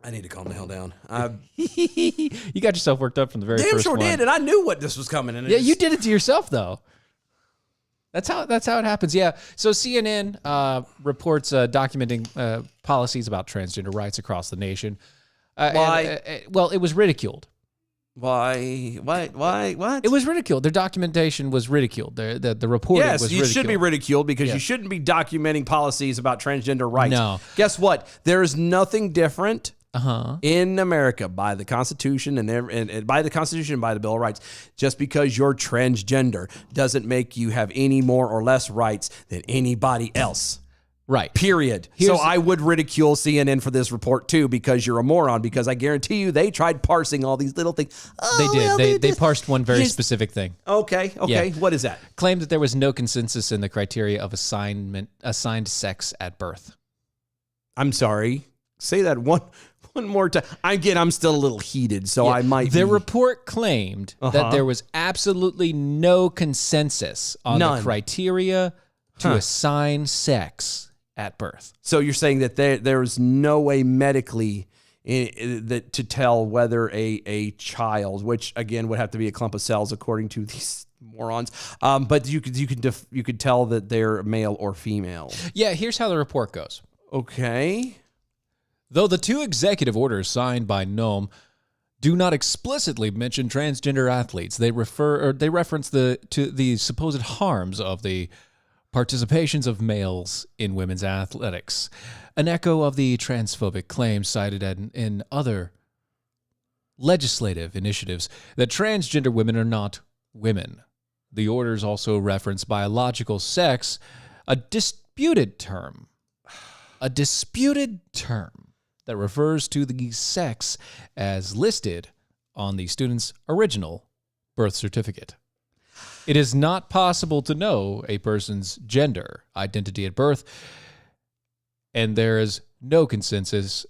I need to calm the hell down. You got yourself worked up from the very Damn first sure one. did, and I knew what this was coming. And Yeah, you did it to yourself, though. That's how it happens. Yeah. So CNN reports documenting policies about transgender rights across the nation. Why? Well, it was ridiculed. Why? What? It was ridiculed. Their documentation was ridiculed. The reporting Yes, was you ridiculed. should be ridiculed because Yeah. you shouldn't be documenting policies about transgender rights. No. Guess what? There is nothing different Uh-huh. in America by the Constitution and by the Constitution and by the Bill of Rights. Just because you're transgender doesn't make you have any more or less rights than anybody else. Right. Period. So I would ridicule CNN for this report too, because you're a moron, because I guarantee you they tried parsing all these little things. They did. Well, They just- parsed one very just- specific thing. Okay. Yeah. What is that? Claimed that there was no consensus in the criteria of assigned sex at birth. I'm sorry. Say that one more time. I'm still a little heated, so I might The be. report claimed that there was absolutely no consensus on None. the criteria to assign sex at birth. So you're saying that there's no way medically that to tell whether a child, which again would have to be a clump of cells according to these morons, but you could tell that they're male or female. Yeah, here's how the report goes. Okay. Though the 2 executive orders signed by Noam do not explicitly mention transgender athletes, they reference the supposed harms of the participations of males in women's athletics, an echo of the transphobic claims cited in other legislative initiatives that transgender women are not women. The orders also reference biological sex, a disputed term that refers to the sex as listed on the student's original birth certificate. It is not possible to know a person's gender identity at birth, and there is no consensus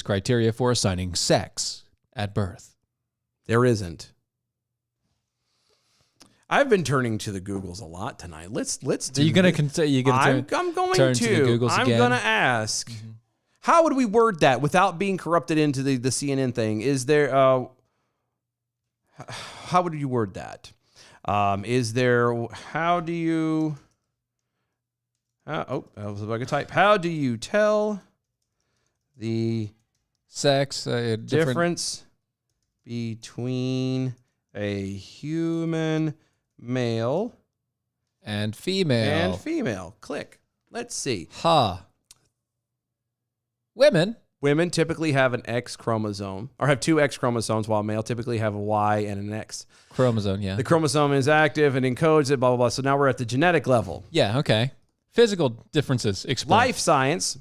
criteria for assigning sex at birth. There isn't. I've been turning to the Googles a lot tonight. Let's do. Are you going this. to I'm going turn to. to the Googles I'm again? going to ask. How would we word that without being corrupted into the CNN thing? Is there? How would you word that? Is there? How do you? I was about to type. How do you tell the sex difference between a human male and female? Click. Let's see. Women typically have an X chromosome, or have 2 X chromosomes, while male typically have a Y and an X. Chromosome, yeah. The chromosome is active and encodes it, blah, blah, blah. So now we're at the genetic level. Yeah, okay. Physical differences. Explain. Life science.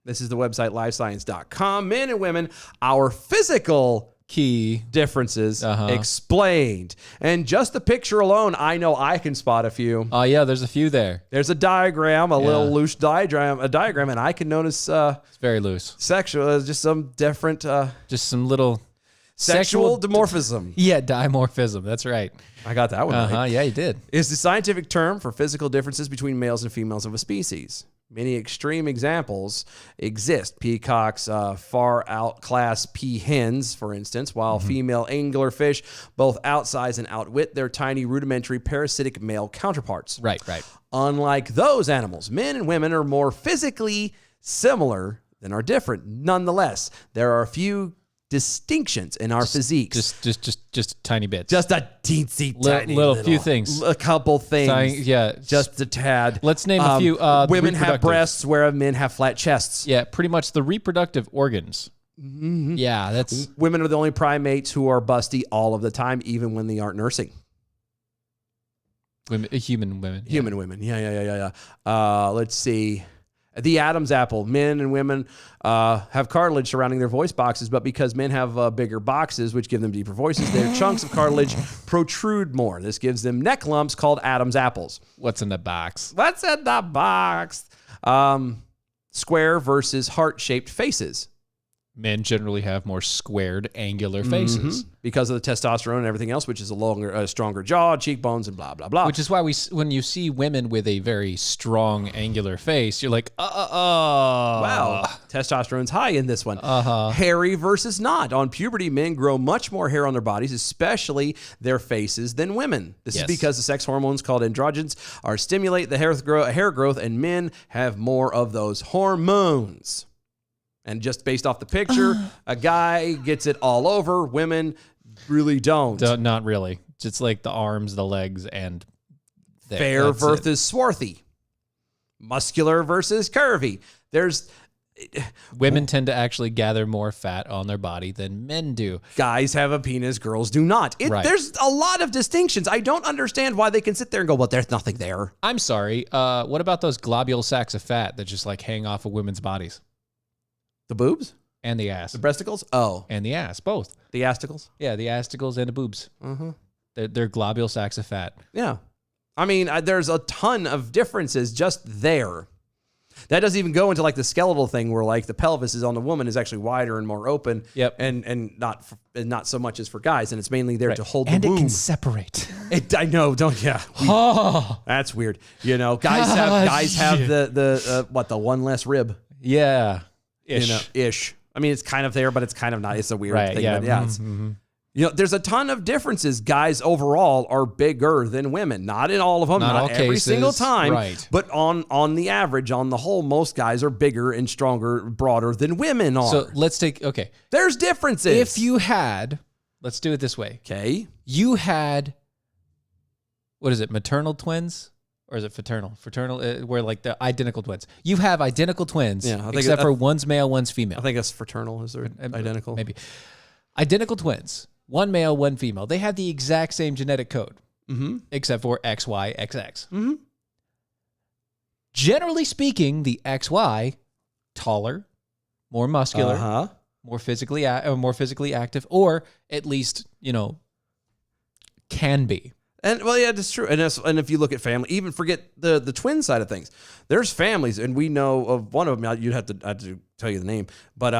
This is the website lifescience.com. Men and women, our physical Key differences explained. And just the picture alone, I know I can spot a few. Oh, yeah, there's a few there. There's a diagram, little loose diagram, and I can notice It's very loose. sexual, just some different Just some little sexual dimorphism. Yeah, dimorphism. That's right. I got that one right. Yeah, you did. Is the scientific term for physical differences between males and females of a species. Many extreme examples exist. Peacocks far outclass peahens, for instance, while female anglerfish both outsize and outwit their tiny rudimentary parasitic male counterparts. Right. Unlike those animals, men and women are more physically similar than are different. Nonetheless, there are a few distinctions in our physiques. Just tiny bits. Just a teensy tiny little few things. A couple things. Yeah. Just a tad. Let's name a few. Women have reproductive. breasts, where men have flat chests. Yeah, pretty much the reproductive organs. Mm-hmm. Yeah, that's... Women are the only primates who are busty all of the time, even when they aren't nursing. Human women. Yeah. Human women. Yeah. Let's see. The Adam's apple. Men and women have cartilage surrounding their voice boxes, but because men have bigger boxes, which give them deeper voices, their chunks of cartilage protrude more. This gives them neck lumps called Adam's apples. What's in the box? What's in the box? Square versus heart-shaped faces. Men generally have more squared, angular faces. Because of the testosterone and everything else, which is a stronger jaw, cheekbones, and blah, blah, blah. Which is why when you see women with a very strong, angular face, you're like, wow. Testosterone's high in this one. Hairy versus not. On puberty, men grow much more hair on their bodies, especially their faces, than women. This is because the sex hormones called androgens stimulate the hair growth, and men have more of those hormones. And just based off the picture, a guy gets it all over. Women really don't. Not really. It's like the arms, the legs, and fair versus swarthy. Muscular versus curvy. Women tend to actually gather more fat on their body than men do. Guys have a penis, girls do not. Right. There's a lot of distinctions. I don't understand why they can sit there and go, well, there's nothing there. I'm sorry. What about those globule sacks of fat that just like hang off of women's bodies The boobs? and the ass The breasticles? Oh, and the ass, both? the asticles? Yeah, the asticles and the boobs. They're globule sacks of fat. Yeah. I mean, there's a ton of differences just there. That doesn't even go into like the skeletal thing where like the pelvis is on the woman is actually wider and more open. Yep. And not so much as for guys. And it's mainly there to hold And the it womb. can separate. I know, don't yeah. Oh, That's weird. You know, guys have the one less rib. yeah. Ish. You know, ish. I mean, it's kind of there, but it's kind of not. It's a weird Right, thing. yeah. But yeah, it's, you know, there's a ton of differences. Guys overall are bigger than women. Not in all of them, Not all every cases, single time. right. But on the average, on the whole, most guys are bigger and stronger, broader than women are. So let's take, okay. There's differences. If you had, let's do it this way. okay, You had, what is it, maternal twins? Or is it fraternal? Fraternal, where like the identical twins. You have identical twins, Yeah, I think except for one's male, one's female. I think that's fraternal. Is there identical? Maybe. Identical twins. One male, one female. They have the exact same genetic code, except for XY, XX. Generally speaking, the XY, taller, more muscular, more physically active, or at least, you know, can be. And well, yeah, that's true. And if you look at family, even forget the twin side of things. There's families, and we know of one of them. You'd have to tell you the name, but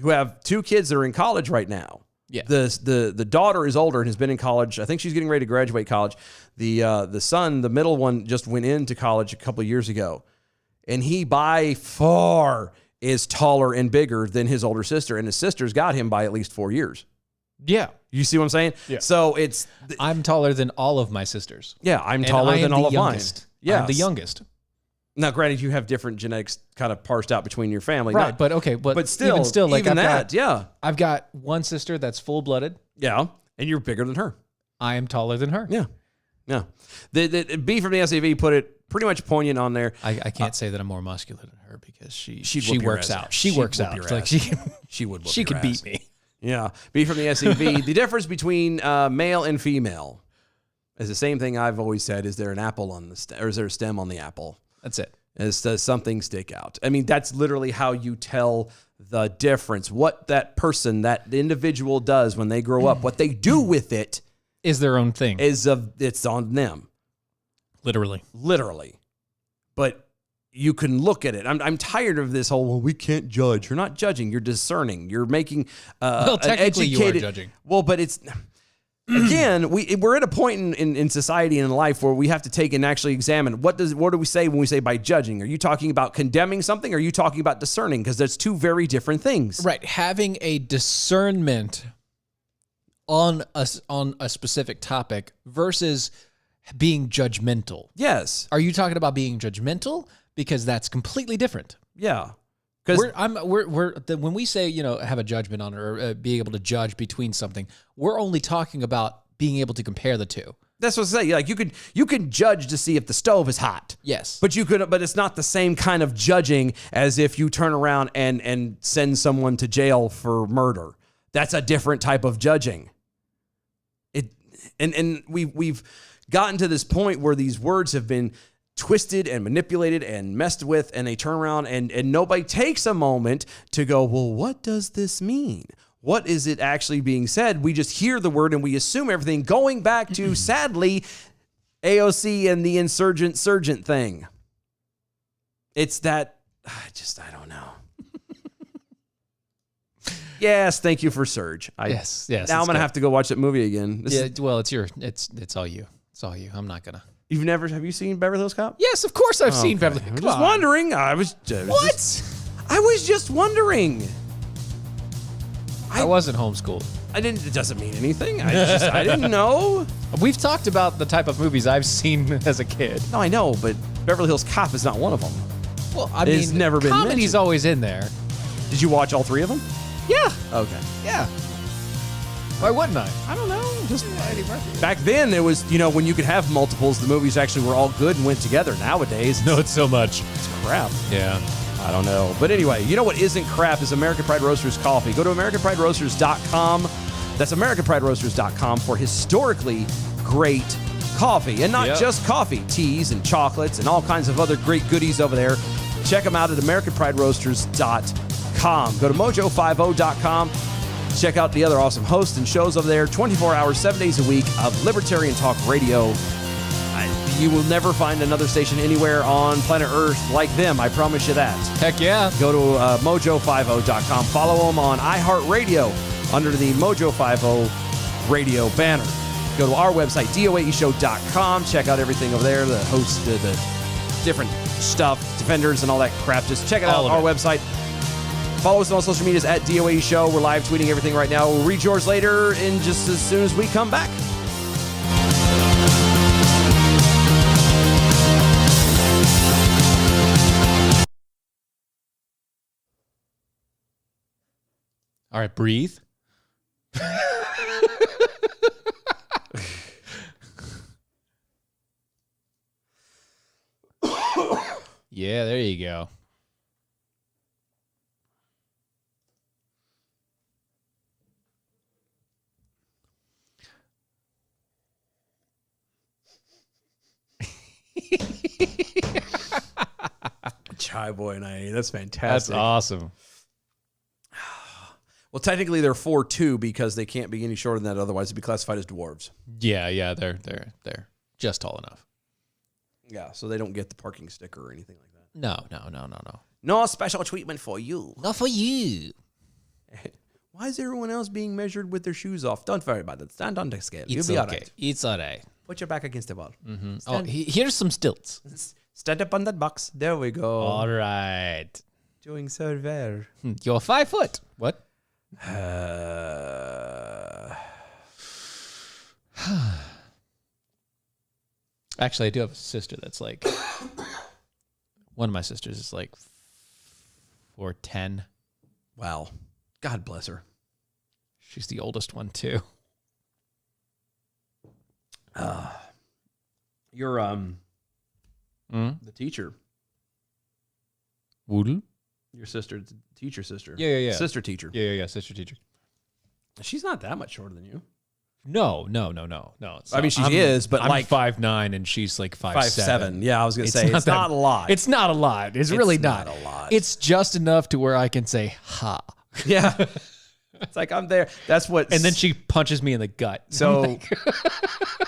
who have two kids that are in college right now. Yeah. The daughter is older and has been in college. I think she's getting ready to graduate college. The son, the middle one, just went into college a couple of years ago, and he by far is taller and bigger than his older sister, and his sister's got him by at least 4 years. Yeah. You see what I'm saying? Yeah. So it's I'm taller than all of my sisters. yeah, I'm And taller I am than all the of mine. youngest. Yeah, I'm the youngest. Now, granted, you have different genetics kind of parsed out between your family, Right, not- but okay, but still, even still, like even I've that, I've got one sister that's full-blooded. yeah, and you're bigger than her. I am taller than her. Yeah, yeah. The B from the SAV put it pretty much poignant on there. I can't say that I'm more muscular than her because she She'd whoop your works ass. out. She She'd works whoop out. your Like ass. she She would. Whoop she your could ass. beat me. Yeah, B from the SAV. The difference between male and female is the same thing I've always said. Is there an apple on the stem, or is there a stem on the apple? That's it. Does something stick out? I mean, that's literally how you tell the difference. What that person, that individual does when they grow up, what they do with it Is their own thing. it's on them, Literally. But you can look at it. I'm tired of this whole, well, we can't judge. You're not judging. You're discerning. You're making Well, an technically you are educated, judging. Well, but it's again, we're at a point in society and in life where we have to take and actually examine what do we say when we say by judging? Are you talking about condemning something? Or are you talking about discerning? Because there's two very different things. Right. Having a discernment on a specific topic versus being judgmental. Yes. Are you talking about being judgmental? Because that's completely different. Yeah. Because When we say, you know, have a judgment on it or be able to judge between something, we're only talking about being able to compare the two. that's what I say. Like you could judge to see if the stove is hot. Yes. But it's not the same kind of judging as if you turn around and send someone to jail for murder. That's a different type of judging. And we've gotten to this point where these words have been twisted and manipulated and messed with, and they turn around and nobody takes a moment to go, well, what does this mean? What is it actually being said? We just hear the word and we assume everything, going back to, sadly, AOC and the insurgent surgent thing. It's that, I don't know. Yes, thank you for Surge. Yes. Now I'm going to have to go watch that movie again. Well, it's all you. It's all you. I'm not gonna. Have you seen Beverly Hills Cop? Yes, of course I've seen Beverly. I'm Come just on. wondering. I was just wondering. I wasn't homeschooled. It doesn't mean anything. I didn't know. We've talked about the type of movies I've seen as a kid. No, I know, but Beverly Hills Cop is not one of them. Well, I It's mean, never been comedy's mentioned. always in there. Did you watch all three of them? Yeah, Okay. yeah. Why wouldn't I? I don't know. Just back then, there was, when you could have multiples, the movies actually were all good and went together. Nowadays, it's so much. it's crap. Yeah. I don't know. But anyway, you know what isn't crap is American Pride Roasters coffee. Go to AmericanPrideRoasters.com. That's AmericanPrideRoasters.com for historically great coffee. And not just coffee, teas and chocolates and all kinds of other great goodies over there. Check them out at AmericanPrideRoasters.com. Go to Mojo50.com. Check out the other awesome hosts and shows over there. 24 hours, 7 days a week of libertarian talk radio. You will never find another station anywhere on planet Earth like them. I promise you that. Heck yeah. Go to Mojo50.com. Follow them on iHeartRadio under the Mojo50 radio banner. Go to our website, DOAEshow.com. Check out everything over there, the host, the different stuff, defenders and all that crap. Just check it out on our website. Follow us on all social medias at DOAE Show. We're live tweeting everything right now. We'll read yours later in just as soon as we come back. All right, breathe. Yeah, there you go. Chai boy and I. That's fantastic. That's awesome. Well, technically they're 4'2" because they can't be any shorter than that. Otherwise, they'd be classified as dwarves. Yeah, they're just tall enough. Yeah, so they don't get the parking sticker or anything like that. No. No special treatment for you. Not for you. Why is everyone else being measured with their shoes off? Don't worry about it. Stand on the scale. You'll It's be all okay. right. It's all right. Put your back against the wall. Oh, here's some stilts. Stand up on that box. There we go. All right. Doing so well. You're 5 foot. What? Actually, I do have a sister that's like, one of my sisters is like 4'10". Wow. God bless her. She's the oldest one too. You're the teacher. Woodle? Your sister, teacher sister. Yeah. Sister teacher. Yeah. Sister teacher. She's not that much shorter than you. No. I mean, she is, but I'm like 5'9" and she's like 5'7". Yeah, I was gonna say it's not a lot. It's not a lot. It's really not a lot. It's just enough to where I can say ha. Yeah. It's like I'm there. That's what. And then she punches me in the gut. So,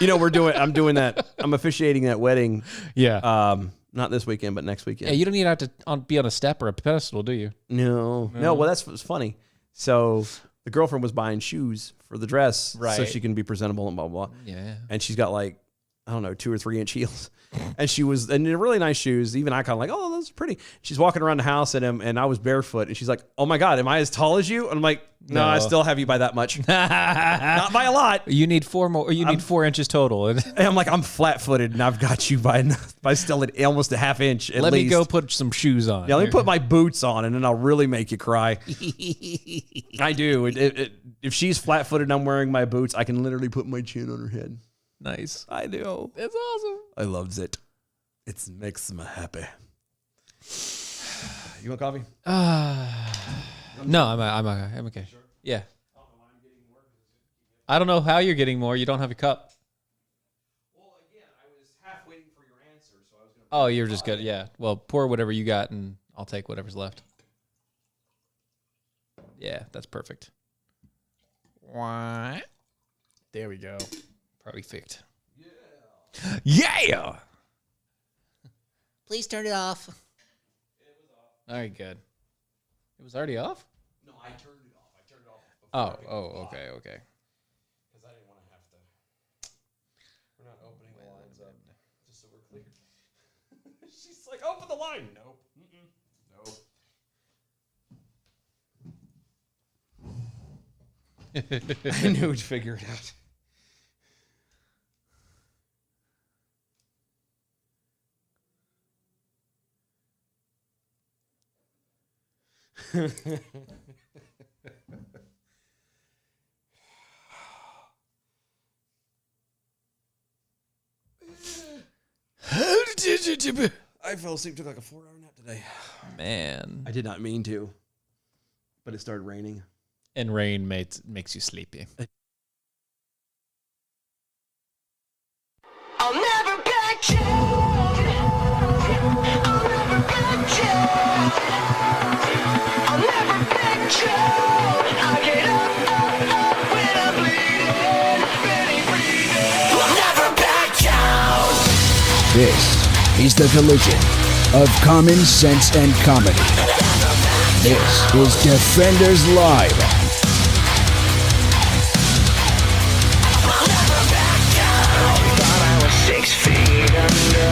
I'm doing that. I'm officiating that wedding. Yeah. Not this weekend, but next weekend. Yeah, you don't need to have to be on a step or a pedestal, do you? No. Well, that's what's funny. So the girlfriend was buying shoes for the dress, so Right. she can be presentable and blah blah blah. Yeah. And she's got like, I don't know, 2 or 3 inch heels. And she was in really nice shoes. Even I kind of like, oh, those are pretty. She's walking around the house and I was barefoot. And she's like, oh my God, am I as tall as you? And I'm like, no, I still have you by that much. Not by a lot. You need 4 more. Or you need 4 inches total. And I'm like, I'm flat footed and I've got you by still at almost a half inch at Let least. me go put some shoes on. Yeah, let me put my boots on and then I'll really make you cry. I do. If she's flat footed and I'm wearing my boots, I can literally put my chin on her head. Nice. I do. That's awesome. I loves it. It makes me happy. You want coffee? No, I'm okay. Sure? Yeah. I don't know how you're getting more. You don't have a cup. Well, again, I was half waiting for your answer, so I was going to. Oh, you're just good. Yeah. Well, pour whatever you got, and I'll take whatever's left. Yeah, that's perfect. What? There we go. Perfect. Yeah. Please turn it off. All right, good. It was already off? No, I turned it off. I turned it off. Okay. Because I didn't want to have to. We're not opening the lines up, just so we're clear. She's like, open the line. Nope. Nope. I knew we'd figure it out. I fell asleep, took like a 4-hour nap today. Man. I did not mean to, but it started raining. And rain makes you sleepy. I'll never back down. I'll never back down. I'll never back down. I get up when I'm bleeding, barely breathing. I'll never back down. This is the collision of common sense and comedy. This is Defenders Live. 6 feet under.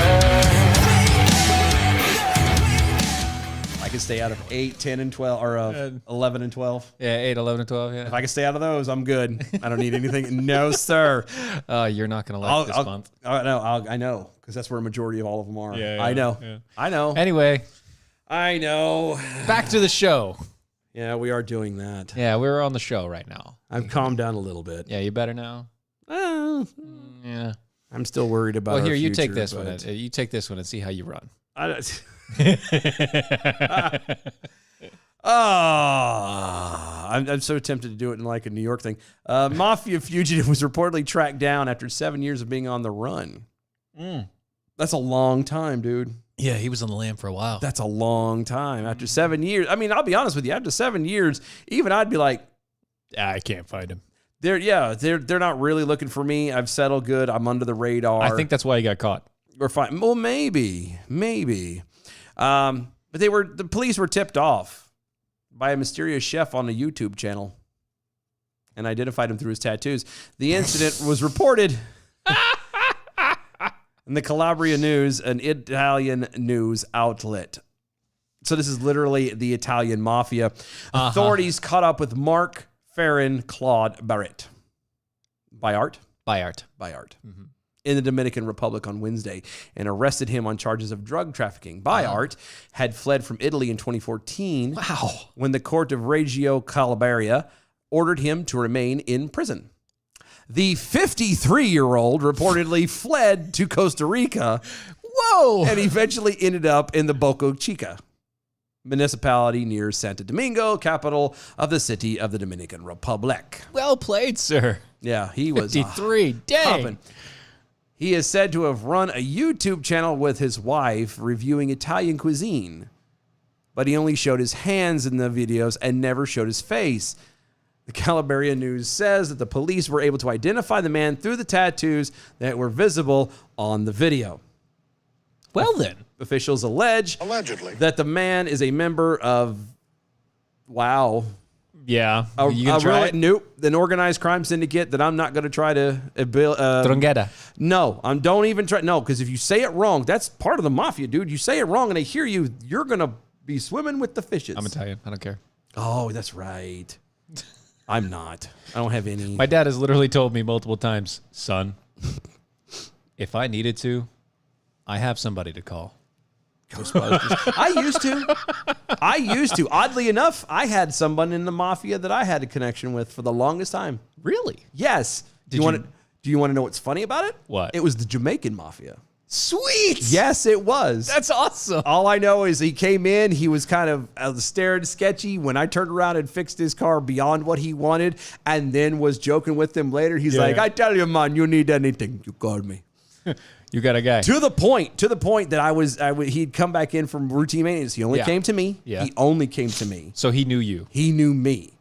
I can stay out of 8, 10, and 12, or 11 and 12. Yeah, 8, 11, and 12, yeah. If I can stay out of those, I'm good. I don't need anything. No, sir. You're not going to like this month. I know, because that's where a majority of all of them are. Yeah, I know. yeah. I know. Anyway, I know. back to the show. Yeah, we are doing that. Yeah, we're on the show right now. I've calmed down a little bit. Yeah, you better now? Yeah. I'm still worried about Well, our here, you take future, this one. but You take this one and see how you run. I'm so tempted to do it in like a New York thing. Mafia fugitive was reportedly tracked down after 7 years of being on the run. That's a long time, dude. Yeah, he was on the lam for a while. That's a long time. After 7 years, I mean, I'll be honest with you. After 7 years, even I'd be like, I can't find him. they're not really looking for me. I've settled good. I'm under the radar. I think that's why he got caught. We're fine. Well, maybe. But the police were tipped off by a mysterious chef on a YouTube channel and identified him through his tattoos. The incident was reported in the Calabria News, an Italian news outlet. So this is literally the Italian mafia. Authorities caught up with Mark Farron Claude Barrett. Bayart? Bayart. Mm-hmm. In the Dominican Republic on Wednesday and arrested him on charges of drug trafficking. Bayart had fled from Italy in 2014 when the court of Reggio Calabria ordered him to remain in prison. The 53-year-old reportedly fled to Costa Rica and eventually ended up in the Boca Chica municipality near Santo Domingo, capital of the city of the Dominican Republic. Well played, sir. Yeah, he was 53. Dang. hopping. He is said to have run a YouTube channel with his wife reviewing Italian cuisine, but he only showed his hands in the videos and never showed his face. The Calabria News says that the police were able to identify the man through the tattoos that were visible on the video. Well then. Officials allege that the man is a member of, Yeah. You gonna try it? Nope. An organized crime syndicate that I'm not going to try to build. Drangheta. No, don't even try. No, because if you say it wrong, that's part of the mafia, dude. You say it wrong and they hear you, you're going to be swimming with the fishes. I'm Italian. I don't care. Oh, that's right. I'm not. I don't have any. My dad has literally told me multiple times, son, if I needed to, I have somebody to call. Ghostbusters. I used to. Oddly enough, I had someone in the mafia that I had a connection with for the longest time. Really? Yes. Do you want to know what's funny about it? What? It was the Jamaican mafia. Sweet. Yes, it was. That's awesome. All I know is he came in. He was kind of stared sketchy. When I turned around and fixed his car beyond what he wanted and then was joking with him later, he's like, I tell you, man, you need anything, you call me. You got a guy. To the point that he'd come back in from routine maintenance. He only came to me. Yeah. He only came to me. So he knew you. He knew me.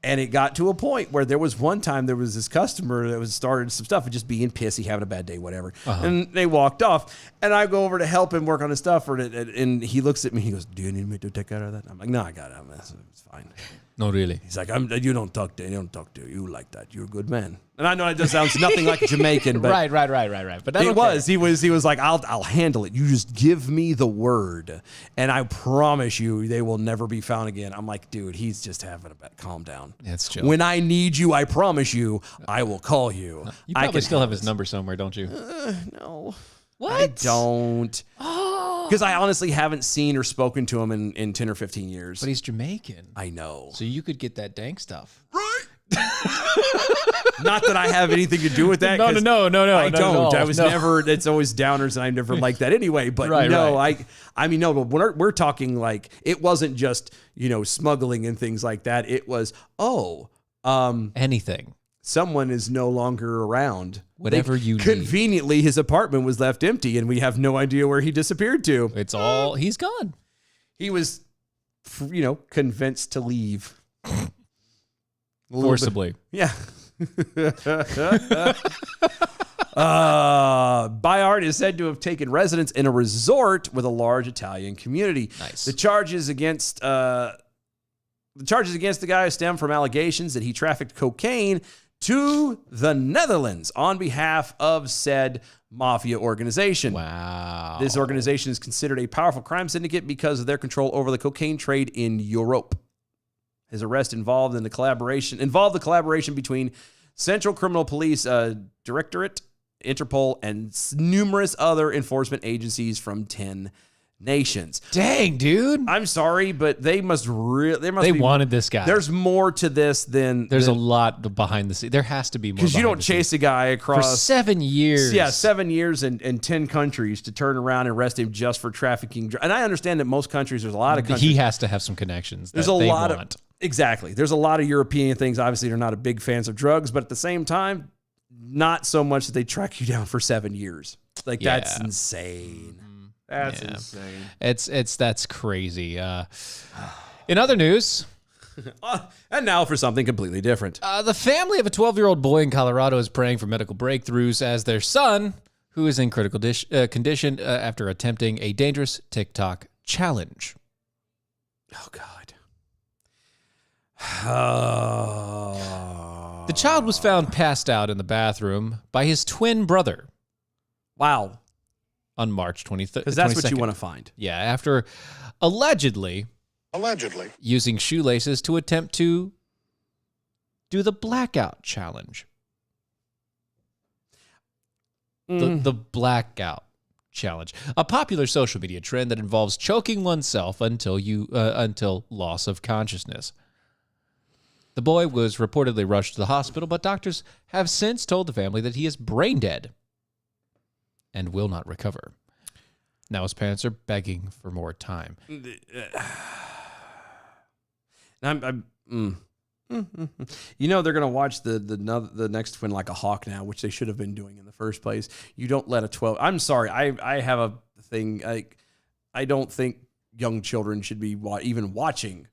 And it got to a point where there was one time there was this customer that was started some stuff and just being pissy, having a bad day, whatever. And they walked off. And I go over to help him work on his stuff. And he looks at me. He goes, do you need me to take care of that? I'm like, no, I got it. It's fine. No, really. He's like, you don't talk to you like that. You're a good man. And I know it just sounds nothing like a Jamaican, but Right. But he was like, I'll handle it. You just give me the word, and I promise you they will never be found again. I'm like, dude, he's just having a bad. Calm down. That's chill. When I need you, I promise you, I will call you. You probably still have his number somewhere, don't you? No. What? I don't. Because I honestly haven't seen or spoken to him in 10 or 15 years. But he's Jamaican. I know. So you could get that dank stuff. Right? Not that I have anything to do with that. No. I not don't. at all. I was No. never. It's always downers, and I never liked that anyway. But Right, no, right. I mean, no. But we're talking like it wasn't just smuggling and things like that. It was Anything. someone is no longer around. Whatever you need. Conveniently, his apartment was left empty, and we have no idea where he disappeared to. It's all, he's gone. He was, convinced to leave. Forcibly. Yeah. Bayard is said to have taken residence in a resort with a large Italian community. Nice. The charges against the guy stem from allegations that he trafficked cocaine to the Netherlands on behalf of said mafia organization. Wow. This organization is considered a powerful crime syndicate because of their control over the cocaine trade in Europe. His arrest involved the collaboration between Central Criminal Police Directorate, Interpol, and numerous other enforcement agencies from 10 nations. Dang, dude. I'm sorry, but they They wanted this guy. There's more to this than There's a lot behind the scenes. There has to be more. because you behind don't the scenes. chase a guy for across 7 years. Yeah, 7 years and 10 countries to turn around and arrest him just for trafficking. And I understand that most countries, there's a lot of countries. He has to have some connections. There's that a they lot want. of exactly. There's a lot of European things. Obviously, they're not a big fans of drugs, but at the same time, not so much that they track you down for 7 years. Like that's Yeah. insane. That's Yeah. insane. That's crazy. In other news, And now for something completely different. the family of a 12-year-old boy in Colorado is praying for medical breakthroughs as their son, who is in critical condition after attempting a dangerous TikTok challenge. Oh God. Oh. The child was found passed out in the bathroom by his twin brother Wow. on March 23rd. Because that's what you want to find. Yeah, after allegedly using shoelaces to attempt to do the blackout challenge. The blackout challenge, a popular social media trend that involves choking oneself until loss of consciousness. The boy was reportedly rushed to the hospital, but doctors have since told the family that he is brain dead and will not recover. Now his parents are begging for more time. They're gonna watch the next twin like a hawk now, which they should have been doing in the first place. You don't let a 12. I'm sorry. I have a thing. I don't think young children should be even watching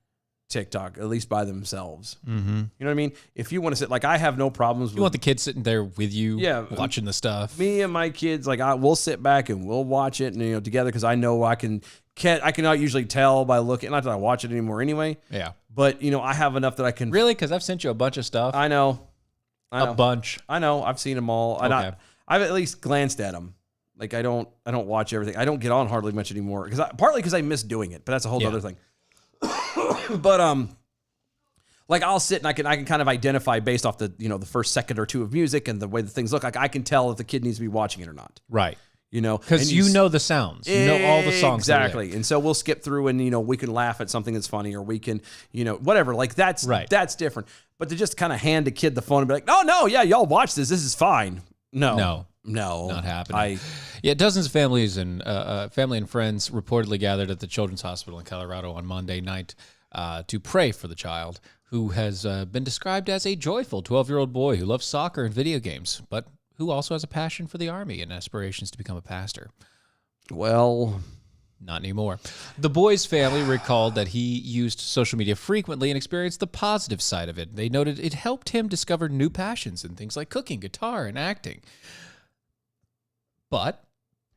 TikTok, at least by themselves. Mm-hmm. You know what I mean? If you want to sit, like I have no problems. You want the kids sitting there with you, watching the stuff. Me and my kids, we'll sit back and we'll watch it, and together because I know I cannot usually tell by looking. Not that I watch it anymore anyway. Yeah, but I have enough that I can. Really, because I've sent you a bunch of stuff. I know. A bunch. I know. I've seen them all. Okay. I've at least glanced at them. Like I don't watch everything. I don't get on hardly much anymore partly because I miss doing it. But that's a whole other thing. But I'll sit and I can kind of identify based off the the first second or two of music and the way the things look. Like I can tell if the kid needs to be watching it or not. Right. Because you know the sounds. You know all the songs. Exactly. And so we'll skip through and we can laugh at something that's funny or we can whatever. Like that's different. But to just kind of hand a kid the phone and be like, no, yeah, y'all watch this. This is fine. No, not happening. Dozens of families and family and friends reportedly gathered at the Children's Hospital in Colorado on Monday night to pray for the child, who has been described as a joyful 12-year-old boy who loves soccer and video games, but who also has a passion for the Army and aspirations to become a pastor. Well, not anymore. The boy's family recalled that he used social media frequently and experienced the positive side of it. They noted it helped him discover new passions in things like cooking, guitar, and acting. But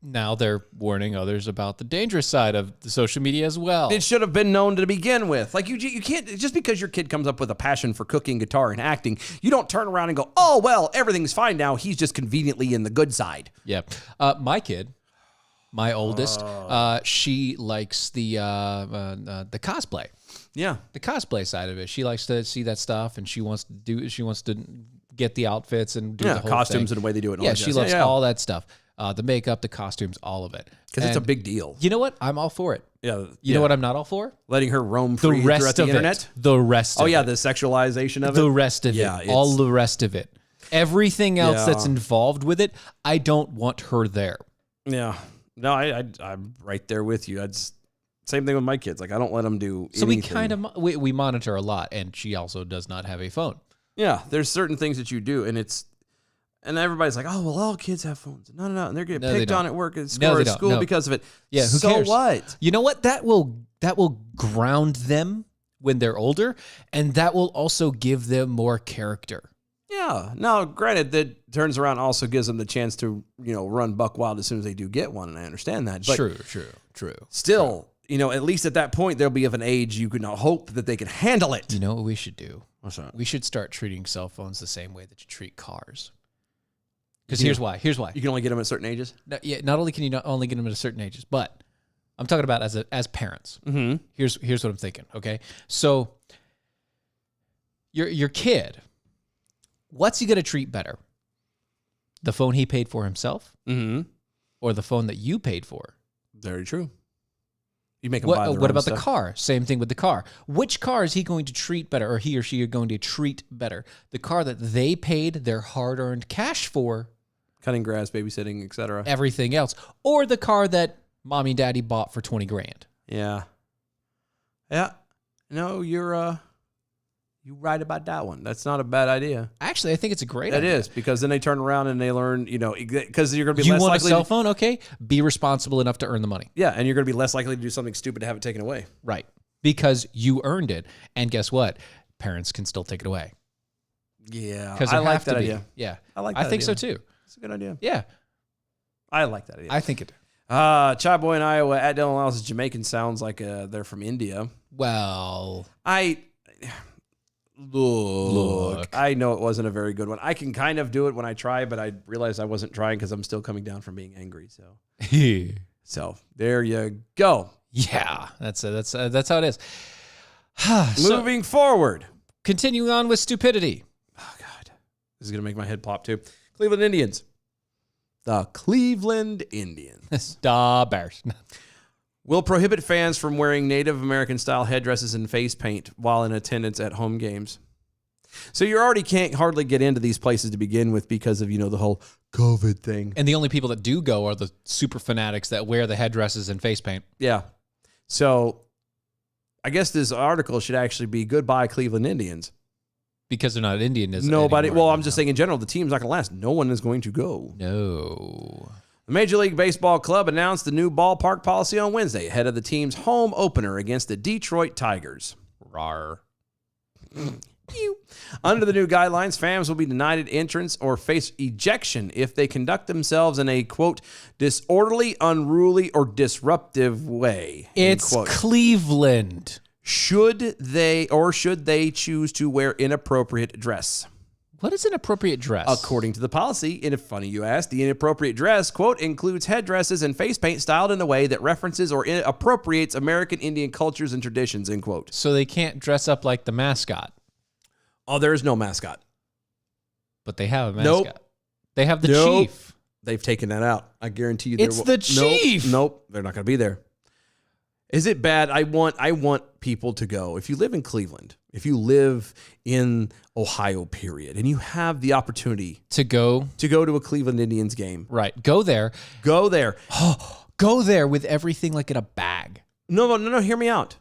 now they're warning others about the dangerous side of the social media as well. it should have been known to begin with. Like you can't, just because your kid comes up with a passion for cooking, guitar, and acting, you don't turn around and go, oh, well, everything's fine now. He's just conveniently in the good side. Yeah. My kid, my oldest, she likes the cosplay. Yeah. The cosplay side of it. She likes to see that stuff, and she wants to get the outfits and do the whole costumes thing. and the way they do it. And all Yeah, that she jazz. loves all that stuff. The makeup, the costumes, all of it. Because it's a And big deal. You know what? I'm all for it. Yeah. You know what I'm not all for? Letting her roam The free throughout rest the of internet. it. The rest of Oh, yeah, it. the sexualization of The it. rest of Yeah, it. All the rest of it. Everything else Yeah. that's involved with it, I don't want her there. Yeah. No, I'm right there with you. Same thing with my kids. Like, I don't let them do So anything. we monitor a lot, and she also does not have a phone. Yeah, there's certain things that you do, and everybody's like, oh, well, all kids have phones. No, and they're getting No, they picked on don't. at work and No, they at don't. school No. because of it. Yeah, who so cares? what? You know what? That will ground them when they're older, and that will also give them more character. Yeah. Now, granted, that turns around and also gives them the chance to, run buck wild as soon as they do get one, and I understand that. But True. still, at least at that point, they'll be of an age you can hope that they can handle it. You know what we should do? What's that? We should start treating cell phones the same way that you treat cars. Because here's why. You can only get them at certain ages? Not only can you not only get them at certain ages, but I'm talking about as parents. Mm-hmm. Here's what I'm thinking. Okay, so your kid, what's he gonna treat better? The phone he paid for himself, Mm-hmm. or the phone that you paid for? Very true. You make them buy their What own about the stuff. car? Same thing with the car. Which car is he going to treat better, or he or she are going to treat better? The car that they paid their hard-earned cash for, Cutting grass, babysitting, etc. everything else, or the car that mommy and daddy bought for $20,000? Yeah. Yeah. No, you're right about that one. That's not a bad idea. Actually, I think it's a great That idea. is, because then they turn around and they learn, because you're going to be You less want a likely cell phone? Okay, be responsible enough to earn the money. Yeah, and you're going to be less likely to do something stupid to have it taken away. Right. Because you earned it. And guess what? Parents can still take it away. Yeah. Because I have like to that be. idea. Yeah. I like I that think so idea. too. It's a good idea. Yeah. I like that idea. I think it. Chai Boy in Iowa at Dylan Lyles Jamaican sounds like they're from India. Well, Look, I know it wasn't a very good one. I can kind of do it when I try, but I realized I wasn't trying because I'm still coming down from being angry. So there you go. yeah, that's how it is. So, Moving forward. continuing on with stupidity. Oh, God. This is going to make my head pop, too. Cleveland Indians. The Cleveland Indians Da Bears. will prohibit fans from wearing Native American-style headdresses and face paint while in attendance at home games. So you already can't hardly get into these places to begin with because of, the whole COVID thing. And the only people that do go are the super fanatics that wear the headdresses and face paint. Yeah. So I guess this article should actually be goodbye Cleveland Indians. Because they're not Indian. Nobody. anymore. Well, I'm just saying in general, the team's not going to last. No one is going to go. No. The Major League Baseball Club announced the new ballpark policy on Wednesday ahead of the team's home opener against the Detroit Tigers. Rar. Under the new guidelines, fans will be denied entrance or face ejection if they conduct themselves in a, quote, disorderly, unruly, or disruptive way. end It's quote. Cleveland. Should they choose to wear inappropriate dress? What is an appropriate dress? According to the policy, and if funny you ask, the inappropriate dress, quote, includes headdresses and face paint styled in a way that references or appropriates American Indian cultures and traditions, end quote. So they can't dress up like the mascot, Oh, there is no mascot. but they have a Nope. mascot. They have the Nope. chief. They've taken that out. I guarantee you. It's the chief. Nope, they're not going to be there. Is it bad? I want people to go. If you live in Cleveland, if you live in Ohio, period, and you have the opportunity To go, to go to a Cleveland Indians game, right, go there. go there. Go there with everything like in a bag. No, hear me out.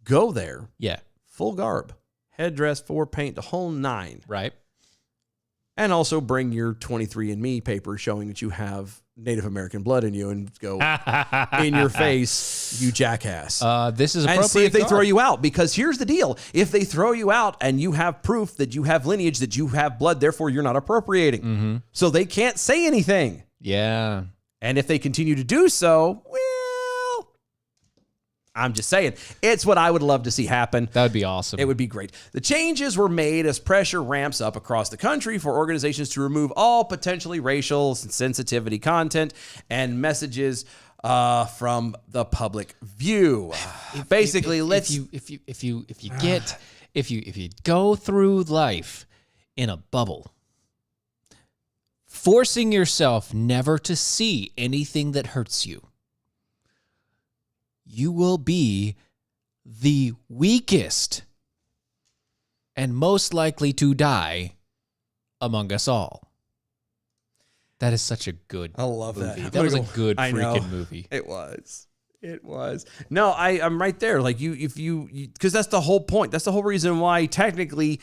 Go there, Yeah, full garb, headdress, for paint, the whole nine. right. And also bring your 23andMe paper showing that you have Native American blood in you and go in your face, you jackass. This is And appropriate. see if they garb. throw you out. Because here's the deal. If they throw you out and you have proof that you have lineage, that you have blood, therefore you're not appropriating. Mm-hmm. So they can't say anything. Yeah. And if they continue to do so, well, I'm just saying, it's what I would love to see happen. That would be awesome. It would be great. The changes were made as pressure ramps up across the country for organizations to remove all potentially racial sensitivity content and messages from the public view. Basically, if you go through life in a bubble, forcing yourself never to see anything that hurts you, you will be the weakest and most likely to die among us all. That is such a good I love movie. that. That was a good I know. freaking movie. It was. No, I'm right there. Like because that's the whole point. That's the whole reason why technically,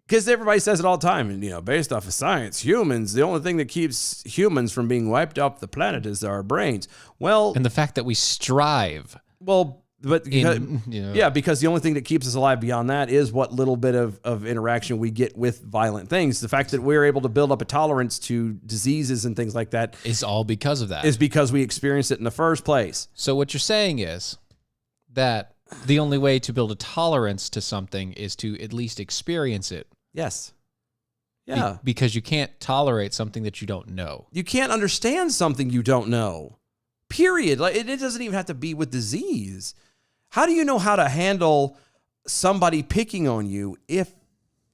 because everybody says it all the time, and based off of science, humans, the only thing that keeps humans from being wiped off the planet is our brains. Well, And the fact that we strive. but In, you know- yeah, because the only thing that keeps us alive beyond that is what little bit of interaction we get with violent things. The fact that we're able to build up a tolerance to diseases and things like that Is all because of that. is because we experienced it in the first place. So what you're saying is that the only way to build a tolerance to something is to at least experience it. Yes. Be- Yeah. because you can't tolerate something that you don't know. You can't understand something you don't know. Period. Like it doesn't even have to be with disease. How do you know how to handle somebody picking on you if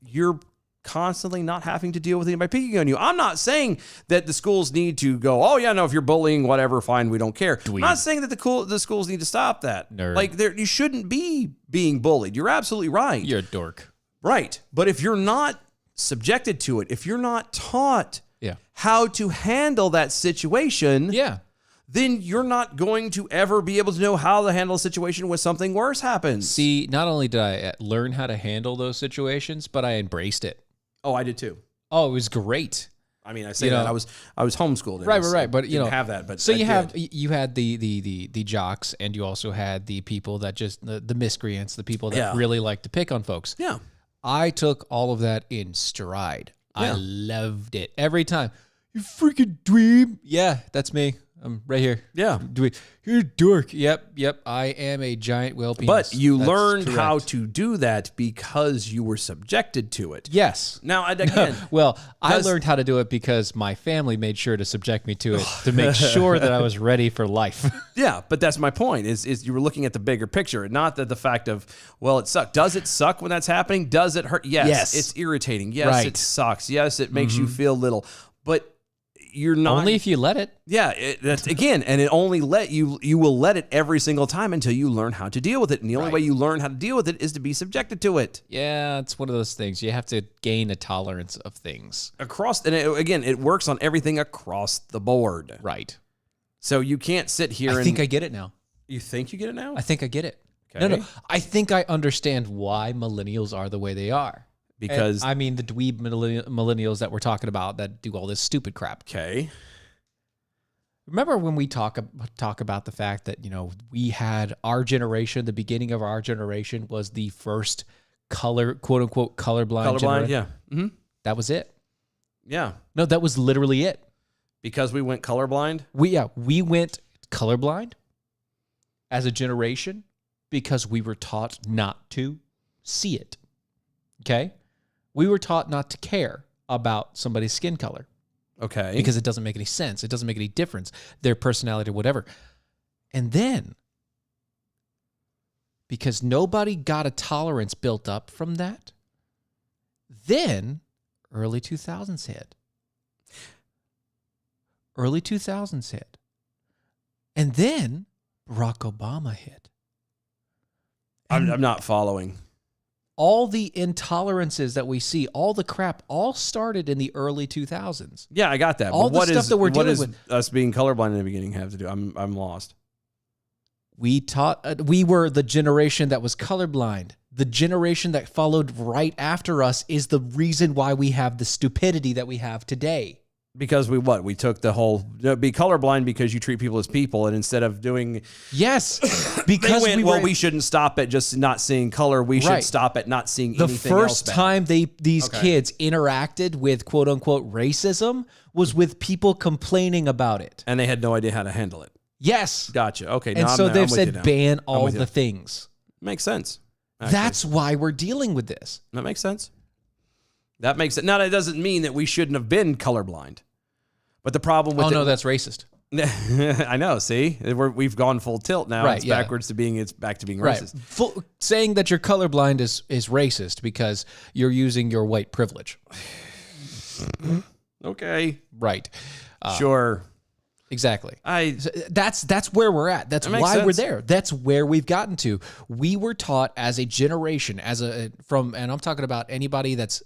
you're constantly not having to deal with anybody picking on you? I'm not saying that the schools need to go, oh yeah, no, if you're bullying, whatever, fine, we don't care. I'm not saying that the schools need to stop that. Nerd. Like you shouldn't be being bullied. You're absolutely right. You're a dork. Right. But if you're not subjected to it, if you're not taught Yeah. how to handle that situation, Yeah. then you're not going to ever be able to know how to handle a situation when something worse happens. See, not only did I learn how to handle those situations, but I embraced it. Oh, I did too. Oh, it was great. I mean, I say You that know- I was homeschooled. and Right. But didn't have that. But so I you did. you had the jocks, and you also had the people that just the miscreants, the people that Yeah. really like to pick on folks. Yeah. I took all of that in stride. I Yeah. loved it every time. You freaking dweeb. Yeah, that's me. I'm right here. Yeah. Dweeb. You're a dork. Yep. I am a giant whale penis. But you That's learned how correct. to do that because you were subjected to it. Yes. Now, again, Well, I Does- learned how to do it because my family made sure to subject me to it to make sure that I was ready for life. yeah, but that's my point is you were looking at the bigger picture, not the fact of, well, it sucked. Does it suck when that's happening? Does it hurt? Yes. Yes. It's irritating. Yes, Right. it sucks. Yes, it makes you feel little. But you're not Only if you let it. Yeah, that's again, and it only you will let it every single time until you learn how to deal with it. And the only way you learn how to deal with it is to be subjected to it. Yeah, it's one of those things. You have to gain a tolerance of things. Again, it works on everything across the board. Right. So you can't sit here I think I get it now. you think you get it now? I think I get it. Okay. No. I think I understand why millennials are the way they are. Because And I mean the dweeb millennials that we're talking about that do all this stupid crap. okay. Remember when we talk about the fact that, we had our generation, the beginning of our generation was the first quote unquote colorblind Colorblind, generation? yeah. Mm-hmm. That was it. Yeah. No, that was literally it. Because we went colorblind? We went colorblind as a generation because we were taught not to see it. Okay? We were taught not to care about somebody's skin color Okay. because it doesn't make any sense. It doesn't make any difference. Their personality, whatever. And then, because nobody got a tolerance built up from that, then early 2000s hit. Early 2000s hit. And then Barack Obama hit. I'm not following. All the intolerances that we see, all the crap, all started in the early 2000s. Yeah, I got that. All but the what stuff is- that we're what dealing does with- us being colorblind in the beginning have to do? I'm lost. We were the generation that was colorblind. The generation that followed right after us is the reason why we have the stupidity that we have today. Because we took the whole be colorblind because you treat people as people, and instead of doing Yes, they because went, we we shouldn't stop at just not seeing color. We should Right. stop at not seeing the anything else. first bad. time these Okay. kids interacted with quote unquote racism was with people complaining about it. and they had no idea how to handle it. Yes. Gotcha. Okay, And now so I'm they've with you said now. ban I'm all with you. the things. Makes sense. Actually. That's why we're dealing with this. That makes sense. That makes it. Now that doesn't mean that we shouldn't have been colorblind, but the problem with Oh, no, that's racist. I know. See, we've gone full tilt now. Right, It's yeah. backwards to being. It's back to being Right. racist. Saying that you're colorblind is racist because you're using your white privilege. Okay. Right. Sure. Exactly. I. That's where we're at. That's That makes why we're sense. there. That's where we've gotten to. We were taught as a generation, and I'm talking about anybody that's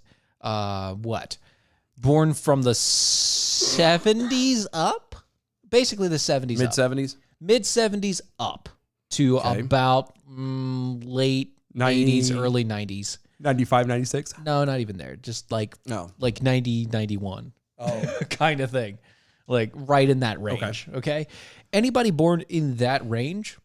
born from the 70s up, basically the 70s, Mid 70s, mid 70s up to about late 80s, early 90s. 95, 96. No, not even there. Just like No. like 90, 91. Oh, Kind of thing. Like right in that range. Okay. Anybody born in that range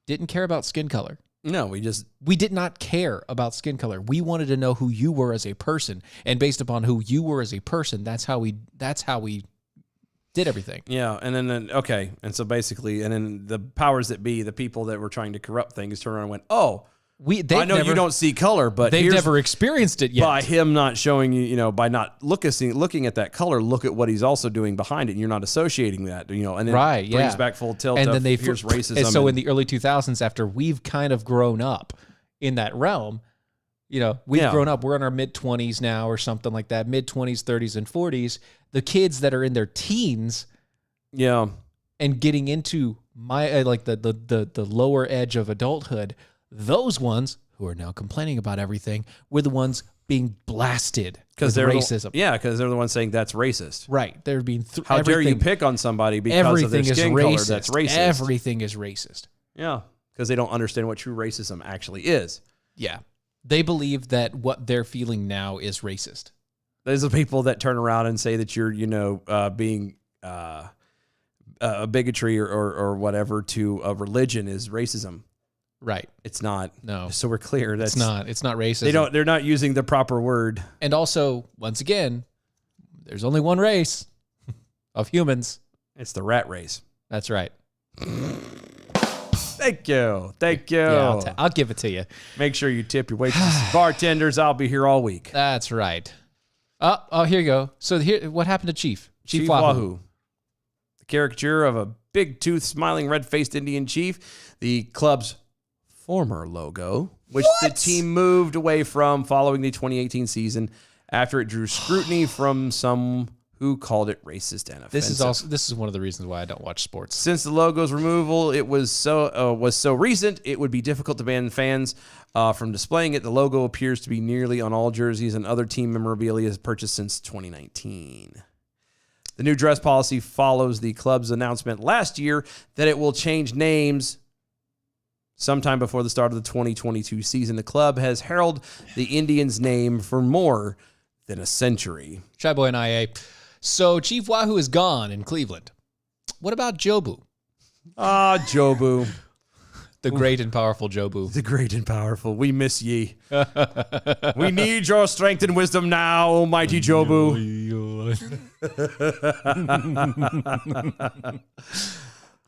didn't care about skin color. no, We did not care about skin color. We wanted to know who you were as a person, and based upon who you were as a person, that's how we did everything. yeah, and then okay, and so basically, and then the powers that be, the people that were trying to corrupt things, turned around and went, "Oh, I know you don't see color, but They've here's never experienced it yet. by him not showing you, by not looking at that color, look at what he's also doing behind it, and you're not associating that, and then Right, it brings yeah. back full tilt. And of then they here's racism. And so and- in the early 2000s, after we've kind of grown up in that realm, we've Yeah. grown up. We're in our mid 20s now, or something like that. Mid 20s, 30s, and 40s. The kids that are in their teens yeah, and getting into like the lower edge of adulthood, those ones who are now complaining about everything were the ones being blasted because they're racism. because they're the ones saying that's racist. Right. They're being How dare you pick on somebody because of their everything is skin racist. color? That's racist. Everything is racist. Yeah, because they don't understand what true racism actually is. Yeah. They believe that what they're feeling now is racist. Those are people that turn around and say that you're, being a bigotry or whatever to a religion is racism. Right. It's not. No. So we're clear. That's It's not racist. They're not using the proper word. And also, once again, there's only one race of humans. It's the rat race. That's right. Thank you. Yeah, I'll give it to you. Make sure you tip your waitresses and bartenders. I'll be here all week. That's right. Oh, here you go. So here, what happened to Chief? Chief Wahoo. The caricature of a big tooth, smiling, red-faced Indian chief. The club's former logo, which the team moved away from following the 2018 season after it drew scrutiny from some who called it racist and offensive. This is one of the reasons why I don't watch sports. Since the logo's removal, it was so recent, it would be difficult to ban fans from displaying it. The logo appears to be nearly on all jerseys and other team memorabilia purchased since 2019. The new dress policy follows the club's announcement last year that it will change names sometime before the start of the 2022 season. The club has heralded the Indians' name for more than a century. Shy Boy and IA. So Chief Wahoo is gone in Cleveland. What about Jobu? Ah, Jobu. The great and powerful Jobu. The great and powerful. We miss ye. We need your strength and wisdom now, almighty Jobu.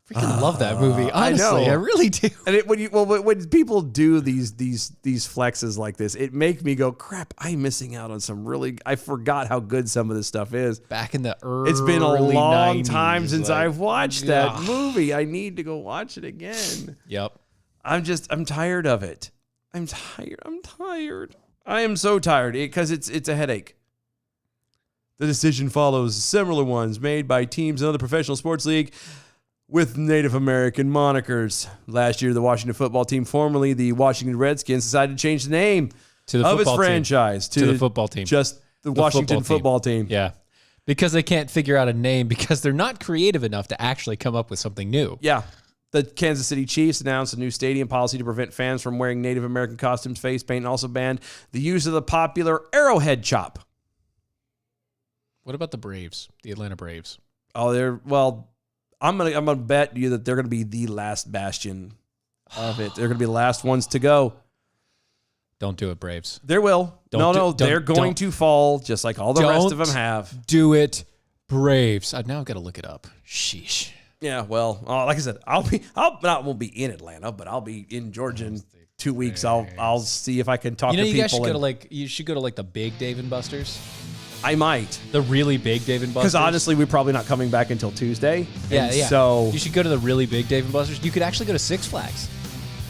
Freaking love that movie. Honestly, I really do. And when people do these flexes like this, it make me go, crap, I'm missing out on some really, I forgot how good some of this stuff is. Back in the early 90s. It's been a long time since like, I've watched that movie. I need to go watch it again. Yep. I'm tired of it. I'm tired. I am so tired because it's a headache. The decision follows similar ones made by teams in other professional sports league with Native American monikers. Last year, the Washington football team, formerly the Washington Redskins, decided to change the name of its franchise to the football team. Just the Washington football team. Yeah. Because they can't figure out a name because they're not creative enough to actually come up with something new. Yeah. The Kansas City Chiefs announced a new stadium policy to prevent fans from wearing Native American costumes, face paint, and also banned the use of the popular arrowhead chop. What about the Braves, the Atlanta Braves? Oh, I'm gonna bet you that they're gonna be the last bastion of it. They're gonna be the last ones to go. Don't do it, Braves. There will. They're going to fall just like all the rest of them have. Do it, Braves. Now I've got to look it up. Sheesh. Yeah, well, like I said, I won't be in Atlanta, but I'll be in Georgia in 2 weeks. I'll see if I can talk to people. You guys should go to the big Dave & Buster's. I might. The really big Dave & Buster's. Because honestly, we're probably not coming back until Tuesday. Yeah. So you should go to the really big Dave & Buster's. You could actually go to Six Flags.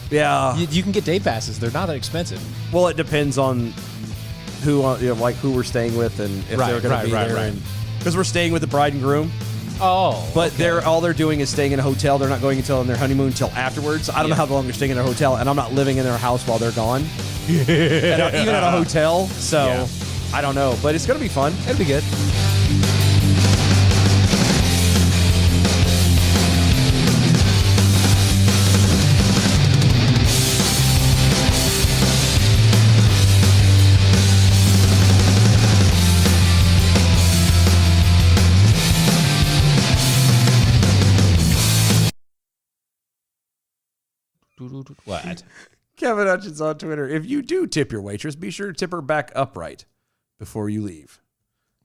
Yeah. You can get day passes. They're not that expensive. Well, it depends on who we're staying with and if they're going to be there. Because we're staying with the bride and groom. Oh. But all they're doing is staying in a hotel. They're not going until on their honeymoon until afterwards. I don't know how long they're staying in their hotel, and I'm not living in their house while they're gone. Even at a hotel. So I don't know, but it's going to be fun. It'll be good. What? Kevin Hutchins on Twitter. If you do tip your waitress, be sure to tip her back upright before you leave.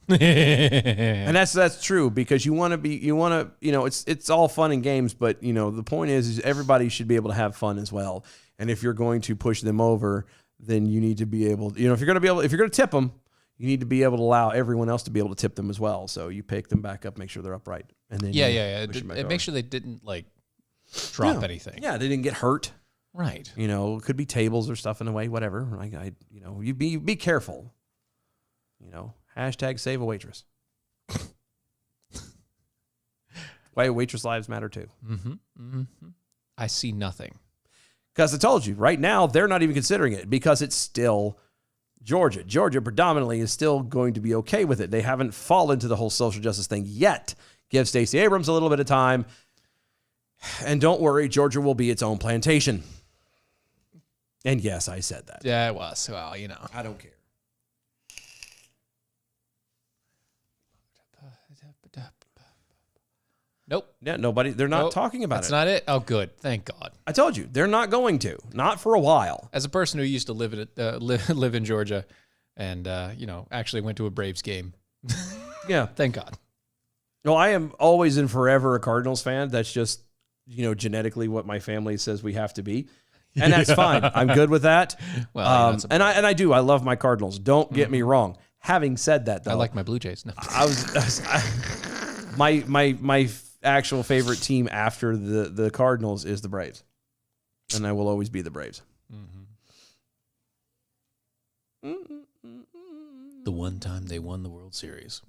And that's true, because you want to, it's all fun and games, but the point is everybody should be able to have fun as well. And if you're going to push them over, then you need to be able, if you're going to tip them, you need to be able to allow everyone else to be able to tip them as well. So you pick them back up, make sure they're upright, and then Make sure they didn't like drop anything. Yeah, they didn't get hurt. Right. It could be tables or stuff in the way, whatever. You be careful. Hashtag save a waitress. Why waitress lives matter too. Mm-hmm. Mm-hmm. I see nothing. Because I told you, right now, they're not even considering it because it's still Georgia. Georgia predominantly is still going to be okay with it. They haven't fallen to the whole social justice thing yet. Give Stacey Abrams a little bit of time. And don't worry, Georgia will be its own plantation. And yes, I said that. Yeah, it was. Well, I don't care. Nope. Yeah, nobody. They're not talking about That's it. not it. Oh, good. Thank God. I told you, they're not going to. Not for a while. As a person who used to live in Georgia, and actually went to a Braves game. Yeah. Thank God. No, I am always and forever a Cardinals fan. That's just, genetically what my family says we have to be. And that's fine. I'm good with that. Well, and I do. I love my Cardinals. Don't get me wrong. Having said that, though, I like my Blue Jays. No. my actual favorite team after the Cardinals is the Braves, and I will always be the Braves. The one time they won the World Series.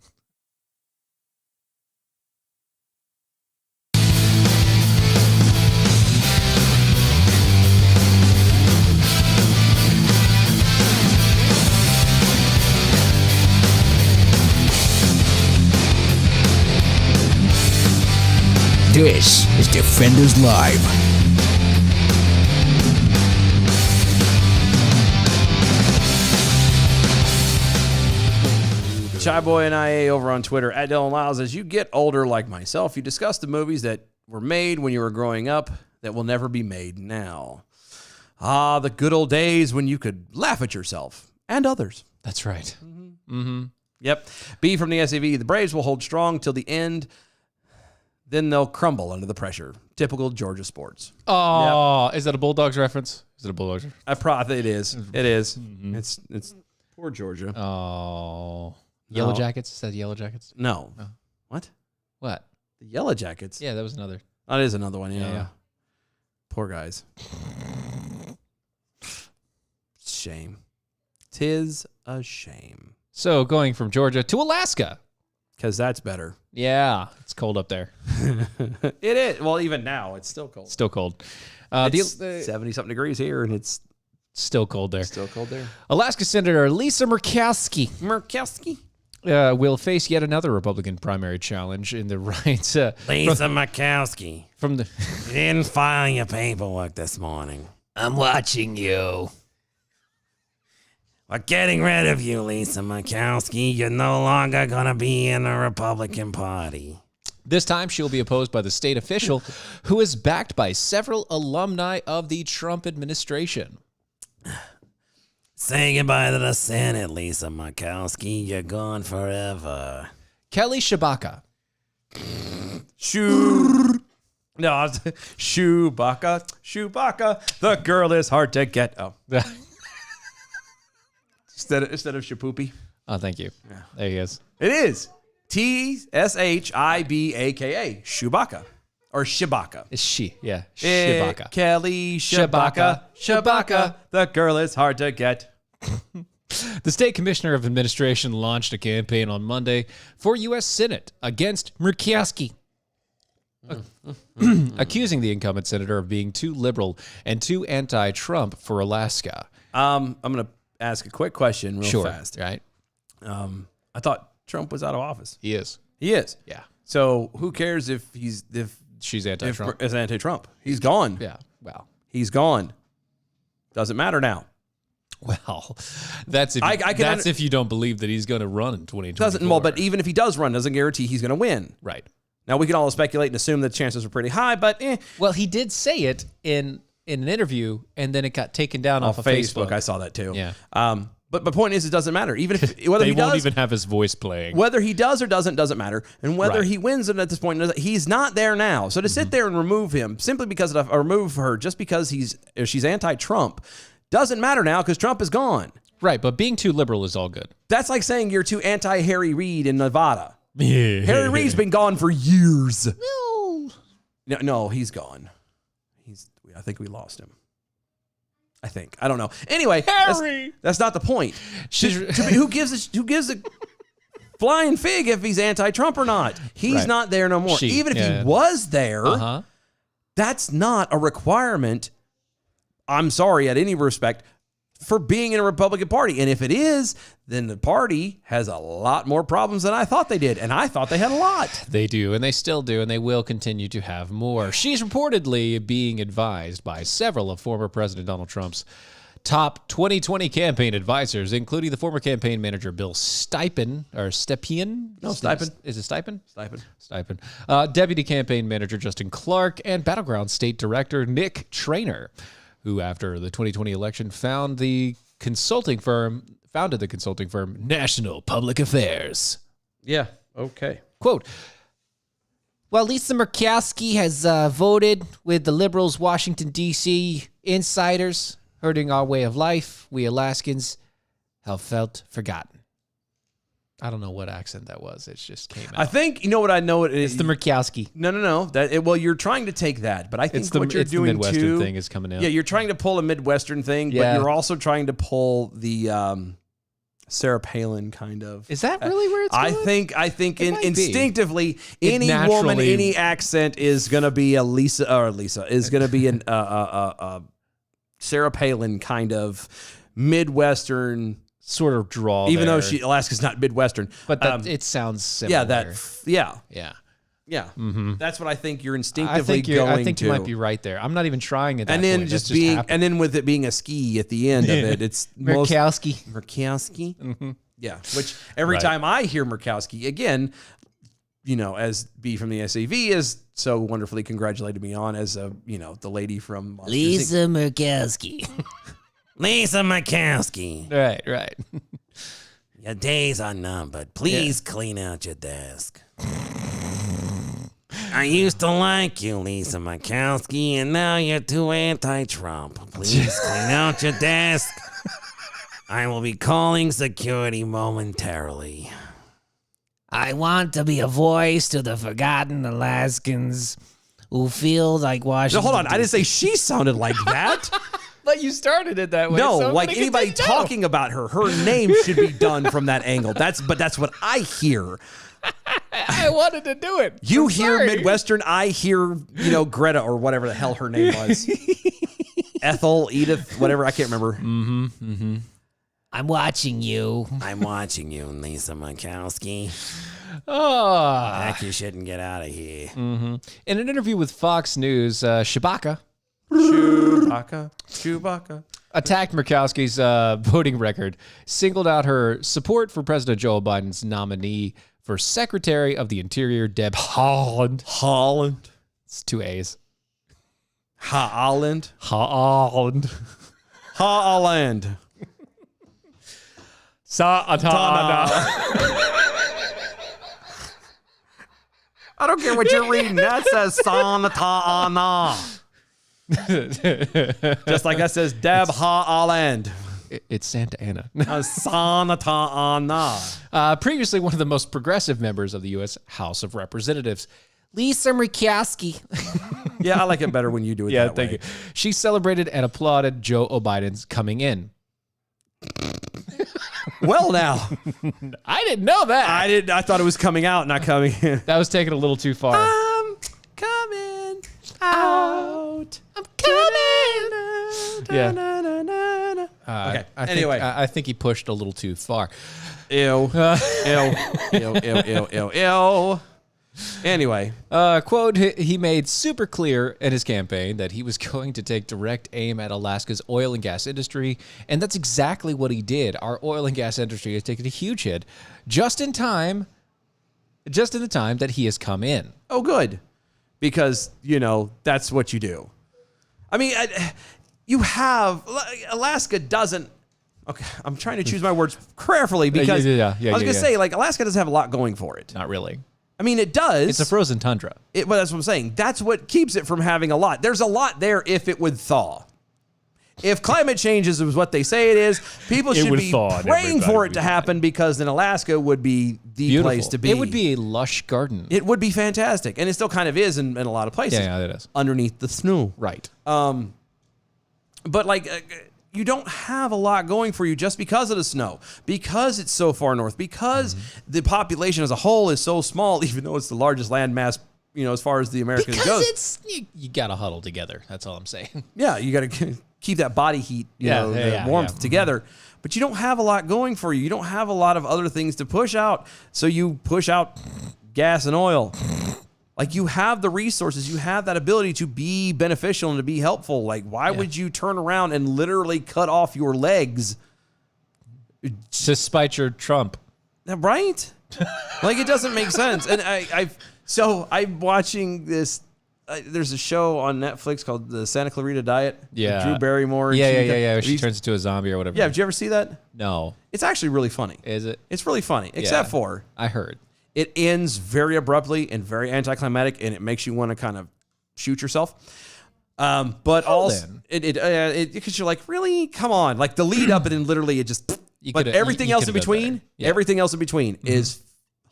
This is Defenders Live. Shy Boy and IA over on Twitter at Dylan Lyles. As you get older, like myself, you discuss the movies that were made when you were growing up that will never be made now. Ah, the good old days when you could laugh at yourself and others. That's right. Yep. B from the SAV. The Braves will hold strong till the end. Then they'll crumble under the pressure. Typical Georgia sports. Oh, Is that a Bulldogs reference? Is it a Bulldogs reference? It is. It is. It's poor Georgia. Oh. Yellow Jackets? Is that Yellow Jackets? No. Oh. What? What? The Yellow Jackets? Yeah, that was another. That is another one. Yeah. Yeah. Poor guys. Shame. 'Tis a shame. So going from Georgia to Alaska. Because that's better. Yeah, it's cold up there. It is. Well, even now, it's still cold. Still cold. It's 70-something degrees here, and it's still cold there. still cold there. Alaska Senator Lisa Murkowski Murkowski? will face yet another Republican primary challenge in the rights. Lisa Murkowski, From the you didn't file your paperwork this morning. I'm watching you. We're getting rid of you, Lisa Murkowski. You're no longer going to be in the Republican Party. This time, she'll be opposed by the state official who is backed by several alumni of the Trump administration. Say goodbye to the Senate, Lisa Murkowski. You're gone forever. Kelly Shabaka. Chewbacca. The girl is hard to get. Oh. Instead of Shapoopy. Oh, thank you. Yeah. There he is. It is Tshibaka. Chewbacca. Or Shibaka. It's she. Yeah. Shabaka. Kelly Shabaka. The girl is hard to get. The state commissioner of administration launched a campaign on Monday for U.S. Senate against Murkowski, accusing the incumbent senator of being too liberal and too anti-Trump for Alaska. I'm going to ask a quick question real fast. Right? I thought Trump was out of office. He is. He is. Yeah. So who cares if She's anti-Trump. is anti-Trump? He's gone. Yeah. Well. He's gone. Doesn't matter now. Well, that's if if you don't believe that he's going to run in 2024. Doesn't well, but even if he does run, doesn't guarantee he's going to win. Right. Now we can all speculate and assume that the chances are pretty high, but Well, he did say it in an interview, and then it got taken down off of Facebook. Facebook. I saw that too. Yeah. But the point is, it doesn't matter. Even if whether They he won't does, even have his voice playing. whether he does or doesn't matter, and whether Right. he wins it at this point, he's not there now. So to sit there and remove him simply because of, or remove her just because she's anti-Trump doesn't matter now because Trump is gone. Right, but being too liberal is all good. That's like saying you're too anti-Harry Reid in Nevada. Harry Reid's been gone for years. No, he's gone. I think we lost him. I don't know. Anyway, that's not the point. Who gives a flying fig if he's anti-Trump or not? He's Right. not there no more. Even if he was there, that's not a requirement. I'm sorry, at any respect, for being in a Republican Party. And if it is, then the party has a lot more problems than I thought they did. And I thought they had a lot. They do, and they still do, and they will continue to have more. She's reportedly being advised by several of former President Donald Trump's top 2020 campaign advisors, including the former campaign manager Bill Stepien. No, Stepien. Is it Stepien? Stipend. Deputy campaign manager Justin Clark, and Battleground State Director Nick Traynor, who after the 2020 election founded the consulting firm National Public Affairs. Yeah. Okay. Quote, Well, Lisa Murkowski has voted with the liberals' Washington, D.C. insiders, hurting our way of life. We Alaskans have felt forgotten. I don't know what accent that was. It just came out. I think, you know what I know it is? It's the Murkowski. No. Well, you're trying to take that, but I think It's the what you're doing Midwestern too, thing is coming out. Yeah, you're trying to pull a Midwestern thing, Yeah. but you're also trying to pull the Sarah Palin kind of. Is that really where it's going? I think It might be. instinctively, It any woman, naturally- any accent is going to be a Lisa is going to be an Sarah Palin kind of Midwestern. Sort of draw Even there. though Alaska's not Midwestern, But that, it sounds similar. yeah. Yeah. That's what I think you're I instinctively think, going I think to. you might be right there. I'm not even trying at that And then point. just That's being, happened. and then with it being a ski at the end of it, it's Murkowski. Murkowski. Yeah, which every Right. time I hear Murkowski again, as B from the SAV is so wonderfully congratulated me on as the lady from Monsters, Inc. Lisa Murkowski. Lisa Murkowski, Right. your days are numbered. Please clean out your desk. I used to like you, Lisa Murkowski, and now you're too anti-Trump. Please clean out your desk. I will be calling security momentarily. I want to be a voice to the forgotten Alaskans who feel like No, Washington. hold on. I didn't say she sounded like that. But you started it that way. No, so I'm like gonna anybody continue. talking about her name should be done from that angle. That's what I hear. I wanted to do it. You I'm hear sorry. Midwestern, I hear, Greta or whatever the hell her name was. Ethel, Edith, whatever, I can't remember. I'm watching you. I'm watching you, Lisa Murkowski. Oh. Heck, you shouldn't get out of here. In an interview with Fox News, Shabaka Chewbacca. attacked Murkowski's voting record, singled out her support for President Joe Biden's nominee for Secretary of the Interior, Deb Haaland. Holland. It's 2 A's. Holland. Haaland. Holland. Sa'atana. I don't care what you're reading. That says Sanatana. Just like that says Deb Holland. It's Santa Ana. Sanatana. Previously one of the most progressive members of the U.S. House of Representatives. Lisa Murkowski. Yeah, I like it better when you do it that way. Thank you. She celebrated and applauded Joe Biden's coming in. Well, now. I didn't know that. I thought it was coming out, not coming in. That was taken a little too far. I'm coming out. I'm coming. Yeah. Okay. I Anyway. think, I think he pushed a little too far. Ew. Ew. Ew. Ew. Ew. Ew. Ew. Anyway. Quote, he made super clear in his campaign that he was going to take direct aim at Alaska's oil and gas industry, and that's exactly what he did. Our oil and gas industry has taken a huge hit just in the time that he has come in. Oh, good. Because, that's what you do. I mean, Alaska doesn't. Okay, I'm trying to choose my words carefully because I was going to say, Alaska doesn't have a lot going for it. Not really. I mean, it does. It's a frozen tundra. But that's what I'm saying. That's what keeps it from having a lot. There's a lot there if it would thaw. If climate change is what they say it is, people should be praying for it to happen because then Alaska would be the place to be. It would be a lush garden. It would be fantastic. And it still kind of is in a lot of places. Yeah, it is. Underneath the snow. Right. But you don't have a lot going for you just because of the snow, because it's so far north, because the population as a whole is so small, even though it's the largest landmass, as far as the Americans goes. Because you got to huddle together. That's all I'm saying. Yeah, you got to keep that body heat, the warmth together. But you don't have a lot going for you. You don't have a lot of other things to push out. So you push out gas and oil. You have the resources, you have that ability to be beneficial and to be helpful. Why would you turn around and literally cut off your legs? To spite your Trump. Right? It doesn't make sense. And I'm watching this. There's a show on Netflix called The Santa Clarita Diet. Yeah. With Drew Barrymore. Yeah. She turns into a zombie or whatever. Yeah, did you ever see that? No. It's actually really funny. Is it? It's really funny, except for I heard. it ends very abruptly and very anticlimactic, and it makes you want to kind of shoot yourself. But also, because you're like, really? Come on. The lead up, and then literally it just, but everything else in between, is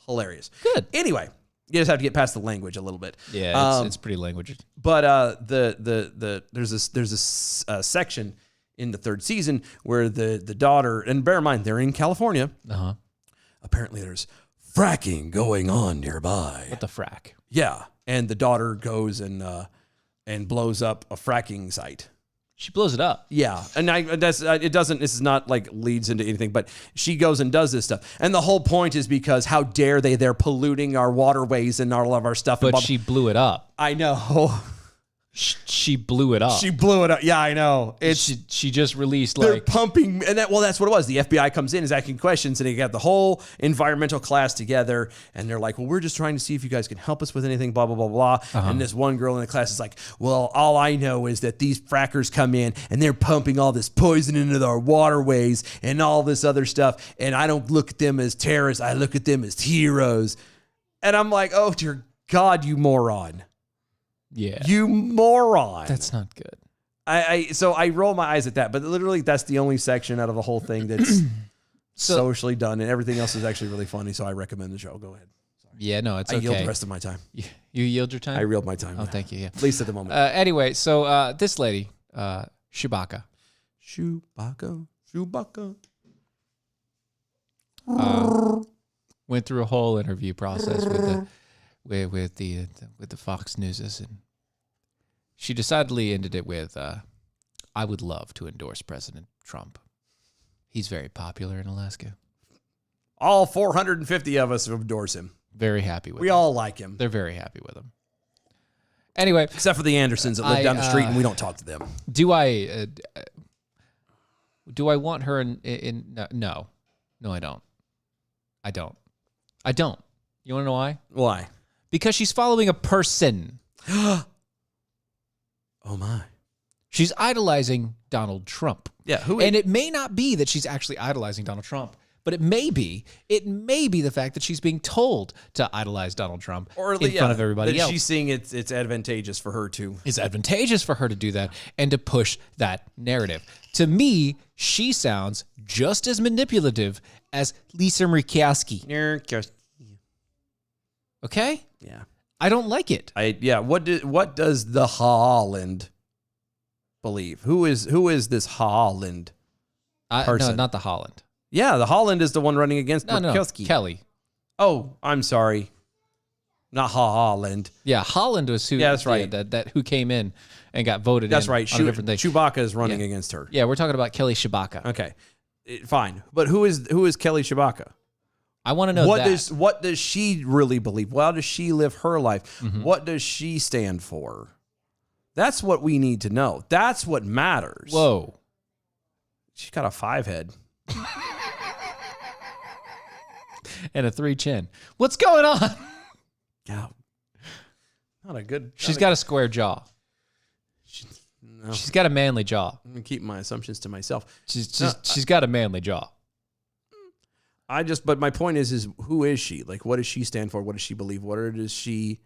hilarious. Good. Anyway, you just have to get past the language a little bit. Yeah, it's pretty language. But there's this section in the third season where the daughter, and bear in mind, they're in California. Uh-huh. Apparently there's fracking going on nearby. What the frack? Yeah, and the daughter goes and blows up a fracking site. She blows it up. Yeah, and it doesn't. This is not leads into anything, but she goes and does this stuff, and the whole point is because how dare they? They're polluting our waterways and all of our stuff. But she blew it up. I know. She blew it up. She blew it up. Yeah, I know. She just released they're pumping, and that's what it was. The FBI comes in, is asking questions, and they got the whole environmental class together, and they're like, "Well, we're just trying to see if you guys can help us with anything." Blah blah blah blah. And this one girl in the class is like, "Well, all I know is that these frackers come in and they're pumping all this poison into our waterways and all this other stuff, and I don't look at them as terrorists. I look at them as heroes." And I'm like, "Oh dear God, you moron." Yeah. You moron. That's not good. So I roll my eyes at that, but literally that's the only section out of the whole thing that's socially done, and everything else is actually really funny. So I recommend the show. Go ahead. Yeah, no, it's I okay. yield the rest of my time. You yield your time? I yield my time. Oh, thank you. Yeah. At least at the moment. Anyway, so this lady, Chewbacca. Chewbacca. Went through a whole interview process with the Fox Newses, and she decidedly ended it with, "I would love to endorse President Trump. He's very popular in Alaska. All 450 of us endorse him. Very happy with him. We all like him. They're very happy with him. Anyway, Except for the Andersons that live down the street, and we don't talk to them. do I want her in no, I don't. I don't. You want to know why? Why? Because she's following a person. Oh my. She's idolizing Donald Trump. Yeah. And it may not be that she's actually idolizing Donald Trump, but it may be the fact that she's being told to idolize Donald Trump in front of everybody else. She's seeing it's advantageous for her to. It's advantageous for her to do that and to push that narrative. To me, she sounds just as manipulative as Lisa Murkowski. Okay? Yeah. I don't like it. What does the Holland believe? Who is this Holland person? No, not the Holland. Yeah, the Holland is the one running against No, Murkowski. Kelly. Oh, I'm sorry. Not Holland. Yeah, Holland was who. Yeah, that's right. That who came in and got voted. That's in right. On a different thing. Chewbacca is running against her. Yeah, we're talking about Kelly Shabaka. Okay, fine. But who is Kelly Shabaka? I want to know What does she really believe? How does she live her life? What does she stand for? That's what we need to know. That's what matters. Whoa. She's got a 5 head. And a 3 chin. What's going on? Yeah. Not a good. She's got a square jaw. No. She's got a manly jaw. I'm gonna keep my assumptions to myself. She's got a manly jaw. But my point is who is she? Like, what does she stand for? What does she believe? Where does she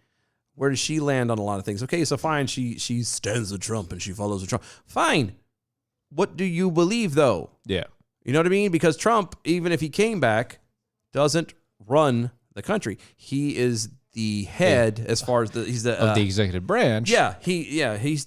land on a lot of things? Okay, so fine, she stands with Trump and she follows with Trump. Fine. What do you believe though? Yeah. You know what I mean? Because Trump, even if he came back, doesn't run the country. He is the head as far as he's the executive branch. He's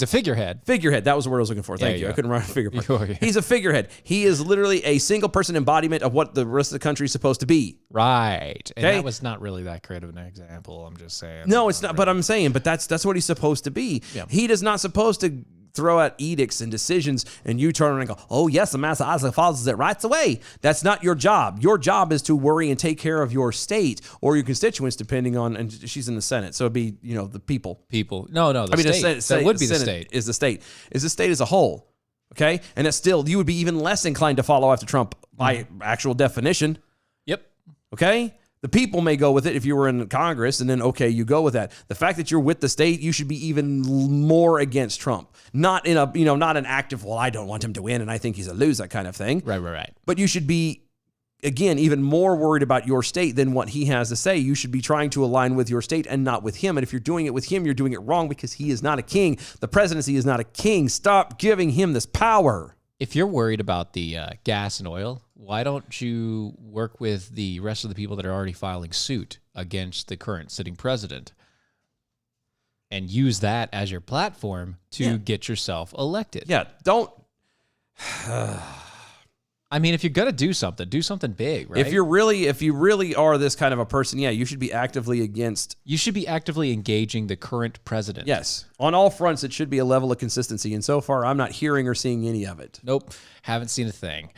a figurehead. Figurehead. That was the word I was looking for. Thank you. Yeah. I couldn't run a figure part. Oh, yeah. He's a figurehead. He is literally a single person embodiment of what the rest of the country is supposed to be. Right. And Okay. that was not really that great of an example. I'm just saying. No, it's not. But I'm saying, that's what he's supposed to be. Yeah. He is not supposed to throw out edicts and decisions, and you turn around and go, "Oh yes, the Master Isaac follows it right away." That's not your job. Your job is to worry and take care of your state or your constituents, depending on. And she's in the Senate, so it'd be the people. People. No. The state. That would be the Senate state. Is the state. Is the state as a whole. Okay, and it's still you would be even less inclined to follow after Trump by actual definition. Yep. Okay. The people may go with it if you were in Congress, and then, okay, you go with that. The fact that you're with the state, you should be even more against Trump. Not in not an active, well, I don't want him to win and I think he's a loser kind of thing. Right. But you should be, again, even more worried about your state than what he has to say. You should be trying to align with your state and not with him. And if you're doing it with him, you're doing it wrong because he is not a king. The presidency is not a king. Stop giving him this power. If you're worried about the gas and oil, why don't you work with the rest of the people that are already filing suit against the current sitting president and use that as your platform to get yourself elected? Yeah, don't. I mean, if you're going to do something big, right? If you really are this kind of a person, you should be actively against. You should be actively engaging the current president. Yes. On all fronts, it should be a level of consistency. And so far, I'm not hearing or seeing any of it. Nope. Haven't seen a thing.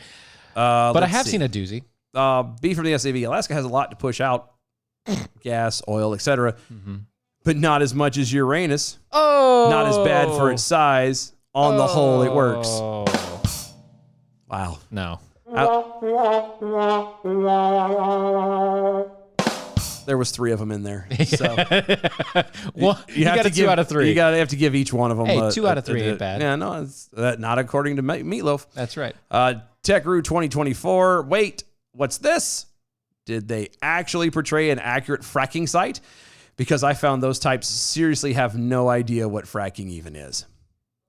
But I have seen a doozy. B from the SAV. Alaska has a lot to push out. Gas, oil, etc. But not as much as Uranus. Oh. Not as bad for its size. On the whole, it works. Wow. No. There was 3 of them in there. So Well, you got a 2 out of 3. You got to have to give each one of them. Hey, 2 out of 3 ain't bad. Yeah, no, it's not according to Meatloaf. That's right. TechRoo 2024. Wait, what's this? Did they actually portray an accurate fracking site? Because I found those types seriously have no idea what fracking even is.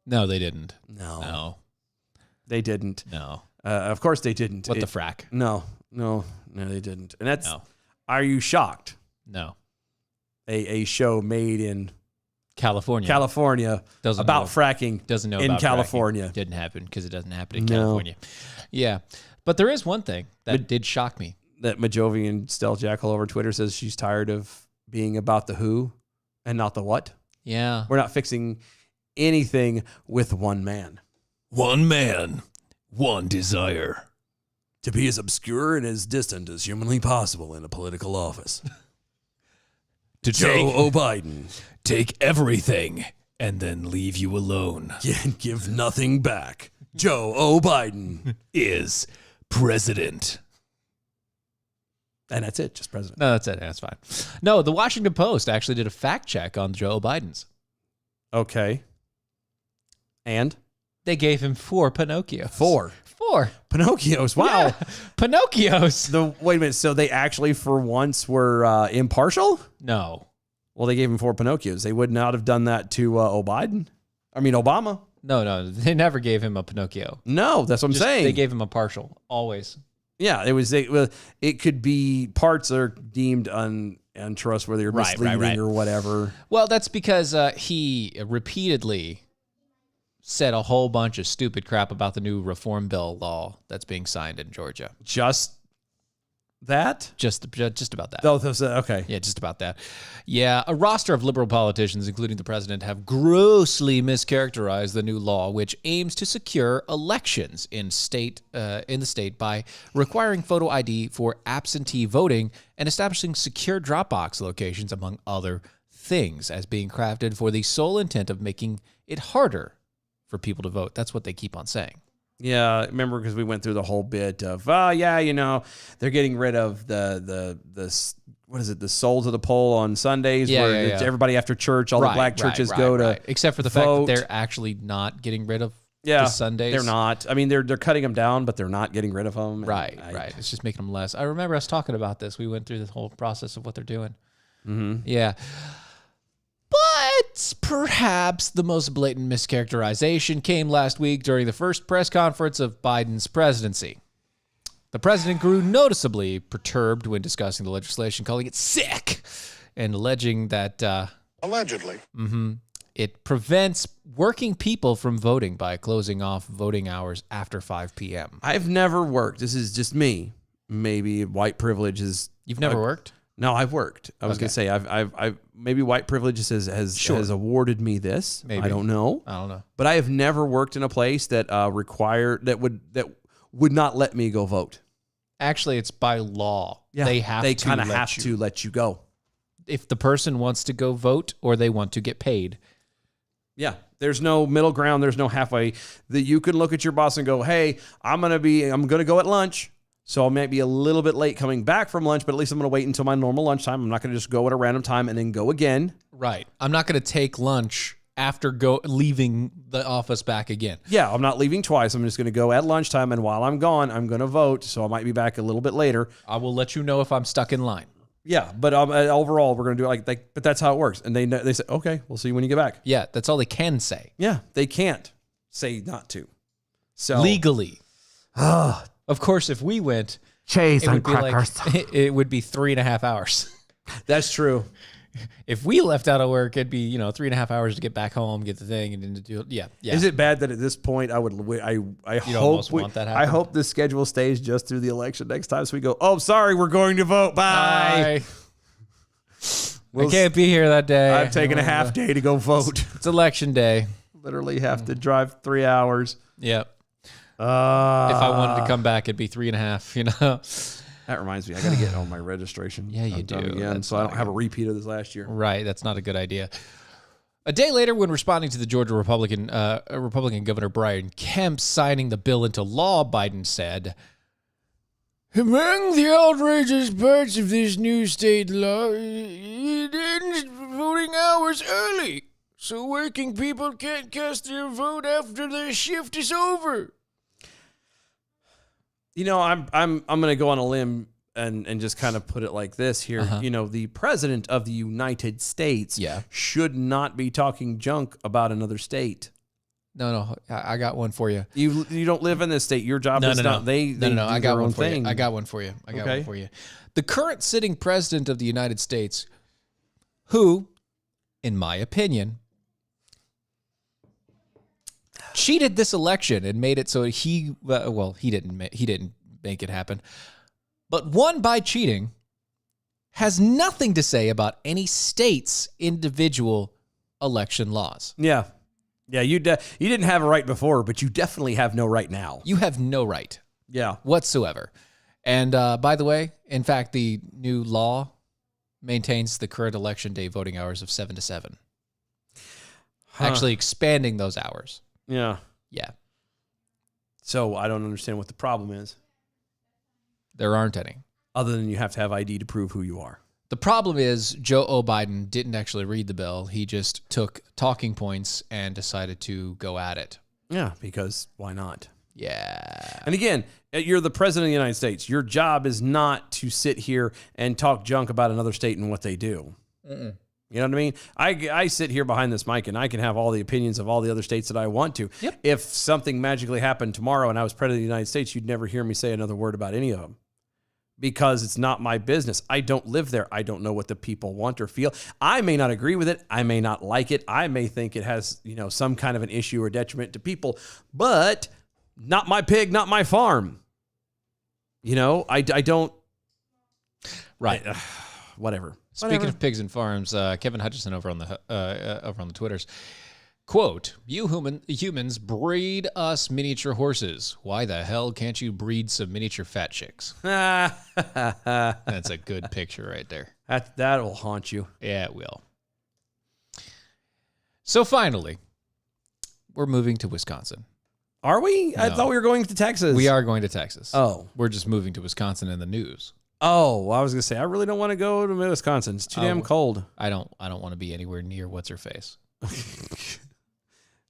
No, they didn't. No. They didn't. No. Of course they didn't. What the frack? No, they didn't. And that's. No. Are you shocked? No. A show made in California doesn't about know. Fracking doesn't know in about California. Fracking. Didn't happen because it doesn't happen in California. Yeah. But there is one thing that did shock me. That Majovian Stell Jackal over Twitter says she's tired of being about the who and not the what. Yeah. We're not fixing anything with one man. One man, one desire. To be as obscure and as distant as humanly possible in a political office. To Joe Biden. Take everything and then leave you alone. And give nothing back. Joe Biden is president. And that's it, just president. No, that's it. That's fine. No, the Washington Post actually did a fact check on Joe Biden's. Okay. And? They gave him 4 Pinocchios. 4 Pinocchios. Wow. Yeah. Pinocchios. Wait a minute. So they actually, for once, were impartial? No. Well, they gave him 4 Pinocchios. They would not have done that to Obama. No. They never gave him a Pinocchio. No, that's what I'm saying. They gave him a partial. Always. Yeah, it could be parts are deemed untrustworthy or misleading or whatever. Well, that's because he repeatedly said a whole bunch of stupid crap about the new reform bill law that's being signed in Georgia. Just That? Just about that. Oh, okay. Yeah, just about that. Yeah, a roster of liberal politicians, including the president, have grossly mischaracterized the new law, which aims to secure elections in the state by requiring photo ID for absentee voting and establishing secure Dropbox locations, among other things, as being crafted for the sole intent of making it harder for people to vote. That's what they keep on saying. Yeah, remember because we went through the whole bit of, they're getting rid of the what is it, the soul to the poll on Sundays, where everybody after church, all the black churches go to except for the vote. fact that they're actually not getting rid of the Sundays. They're not. I mean, they're cutting them down, but they're not getting rid of them. Right. It's just making them less. I remember us talking about this. We went through the whole process of what they're doing. Mm-hmm. Yeah. But perhaps the most blatant mischaracterization came last week during the first press conference of Biden's presidency. The president grew noticeably perturbed when discussing the legislation, calling it sick and alleging that allegedly it prevents working people from voting by closing off voting hours after 5 p.m. I've never worked. This is just me. Maybe white privilege is. You've never worked? No, I've worked. I was gonna say I've maybe white privilege has awarded me this. Maybe. I don't know. But I have never worked in a place that would not let me go vote. Actually, it's by law. Yeah, they kind of have to let you go if the person wants to go vote or they want to get paid. Yeah, there's no middle ground. There's no halfway. That you can look at your boss and go, "Hey, I'm gonna go at lunch." So I might be a little bit late coming back from lunch, but at least I'm going to wait until my normal lunchtime. I'm not going to just go at a random time and then go again. Right. I'm not going to take lunch after leaving the office back again. Yeah, I'm not leaving twice. I'm just going to go at lunchtime, and while I'm gone, I'm going to vote. So I might be back a little bit later. I will let you know if I'm stuck in line. Yeah, but overall, we're going to do it but that's how it works. And they say, okay, we'll see you when you get back. Yeah, that's all they can say. Yeah, they can't say not to. So legally. Of course, if we went, Chase it and would be crackers. it would be 3.5 hours. That's true. If we left out of work, it'd be 3.5 hours to get back home, get the thing, and then to do it. Yeah. Is it bad that at this point I want that happen? I hope the schedule stays just through the election next time, so we go, oh, sorry, we're going to vote. Bye. I can't be here that day. I'm taking a half day to go vote. It's election day. Literally have to drive 3 hours. Yep. If I wanted to come back, it'd be 3.5. That reminds me, I got to get on my registration. Yeah, you do. Again, That's so I don't have a repeat of this last year. Right, that's not a good idea. A day later, when responding to the Georgia Republican Governor Brian Kemp signing the bill into law, Biden said, "Among the outrageous parts of this new state law, it ends voting hours early, so working people can't cast their vote after their shift is over." I'm going to go on a limb and just kind of put it like this here. The president of the United States should not be talking junk about another state. No, I got one for you. You don't live in this state. Your job is not. They I got one for thing. you. I got one for you. One for you. The current sitting president of the United States, who, in my opinion, cheated this election and made it so he didn't make it happen, but won by cheating, has nothing to say about any state's individual election laws. Yeah. You didn't have a right before, but you definitely have no right now. You have no right. Yeah. Whatsoever. And by the way, in fact, the new law maintains the current election day voting hours of 7 to 7. Actually expanding those hours. Yeah. Yeah. So I don't understand what the problem is. There aren't any. Other than you have to have ID to prove who you are. The problem is Joe Biden didn't actually read the bill. He just took talking points and decided to go at it. Yeah, because why not? Yeah. And again, you're the president of the United States. Your job is not to sit here and talk junk about another state and what they do. You know what I mean? I sit here behind this mic and I can have all the opinions of all the other states that I want to. Yep. If something magically happened tomorrow and I was president of the United States, you'd never hear me say another word about any of them. Because it's not my business. I don't live there. I don't know what the people want or feel. I may not agree with it. I may not like it. I may think it has, some kind of an issue or detriment to people, but not my pig, not my farm. I don't Right. Whatever. Speaking of pigs and farms, Kevin Hutchison over on the Twitters, quote, "You humans breed us miniature horses. Why the hell can't you breed some miniature fat chicks?" That's a good picture right there. That will haunt you. Yeah, it will. So finally, we're moving to Wisconsin. Are we? I No. thought we were going to Texas. We are going to Texas. Oh. We're just moving to Wisconsin in the news. Oh, well, I was going to say, I really don't want to go to Wisconsin. It's too damn cold. I don't want to be anywhere near what's her face.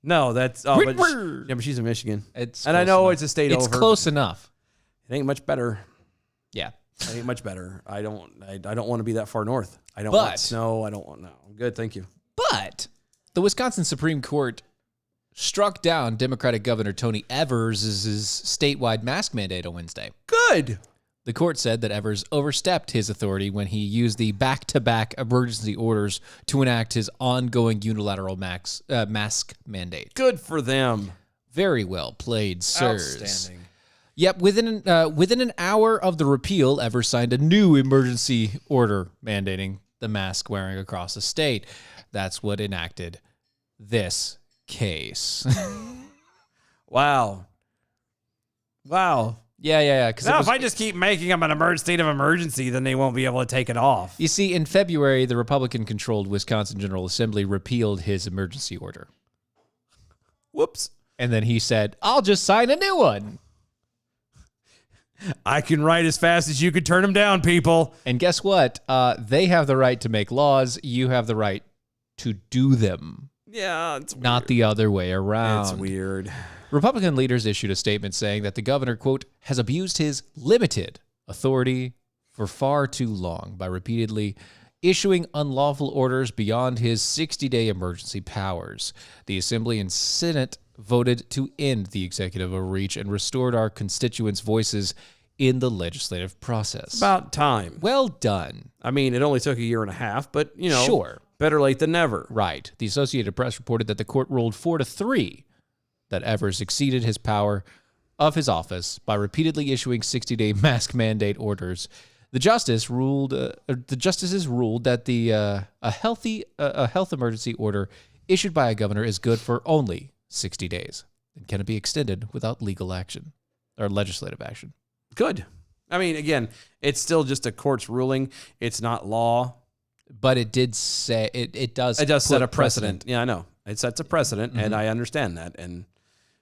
No, that's... Oh, but she's in Michigan. It's and I close know enough. it's a state It's over. close enough. It ain't much better. Yeah. It ain't much better. I don't want to be that far north. I don't But- want snow. I don't want... No, I'm good. Thank you. But the Wisconsin Supreme Court struck down Democratic Governor Tony Evers' statewide mask mandate on Wednesday. Good. The court said that Evers overstepped his authority when he used the back-to-back emergency orders to enact his ongoing unilateral mask mandate. Good for them. Very well played, sirs. Outstanding. Yep, within an hour of the repeal, Evers signed a new emergency order mandating the mask wearing across the state. That's what enacted this case. Wow. Yeah. Now, if I just keep making them an state of emergency, then they won't be able to take it off. You see, in February, the Republican-controlled Wisconsin General Assembly repealed his emergency order. Whoops. And then he said, "I'll just sign a new one." I can write as fast as you could turn them down, people. And guess what? They have the right to make laws. You have the right to do them. Yeah, it's weird. Not the other way around. It's weird. Republican leaders issued a statement saying that the governor, quote, "has abused his limited authority for far too long by repeatedly issuing unlawful orders beyond his 60-day emergency powers. The Assembly and Senate voted to end the executive overreach and restored our constituents' voices in the legislative process." About time. Well done. I mean, it only took a year and a half, but, Sure. better late than never. Right. The Associated Press reported that the court ruled 4-3 that Evers exceeded his power of his office by repeatedly issuing 60-day mask mandate orders. The justices ruled that a health emergency order issued by a governor is good for only 60 days and can be extended without legal action or legislative action. Good. I mean, again, it's still just a court's ruling. It's not law. But it did say it does. It does set put a precedent. Yeah, I know. It sets a precedent, and I understand that.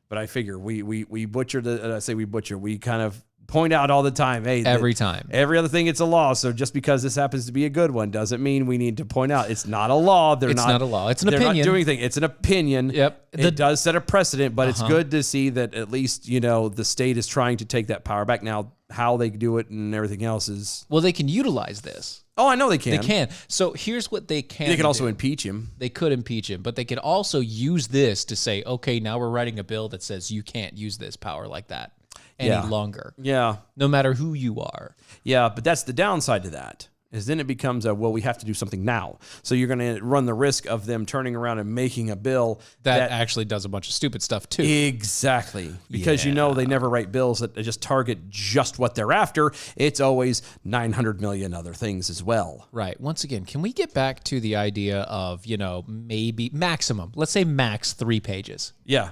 But I figure we butcher I say we butcher. We kind of point out all the time. Hey, Every time. every other thing, it's a law. So just because this happens to be a good one doesn't mean we need to point out it's not a law. It's not a law. It's an they're opinion. not doing anything. It's an opinion. Yep. It does set a precedent, but it's good to see that at least the state is trying to take that power back. Now, how they do it and everything else is. Well, they can utilize this. Oh, I know they can. They can. So here's what they can. They can also do. impeach him. They could impeach him, but they could also use this to say, okay, now we're writing a bill that says you can't use this power like that any longer, Yeah. no matter who you are. Yeah, but that's the downside to that. Is then it becomes we have to do something now. So you're going to run the risk of them turning around and making a bill That actually does a bunch of stupid stuff too. Exactly. Because they never write bills that just target just what they're after. It's always 900 million other things as well. Right. Once again, can we get back to the idea of, maybe maximum, let's say max 3 pages. Yeah.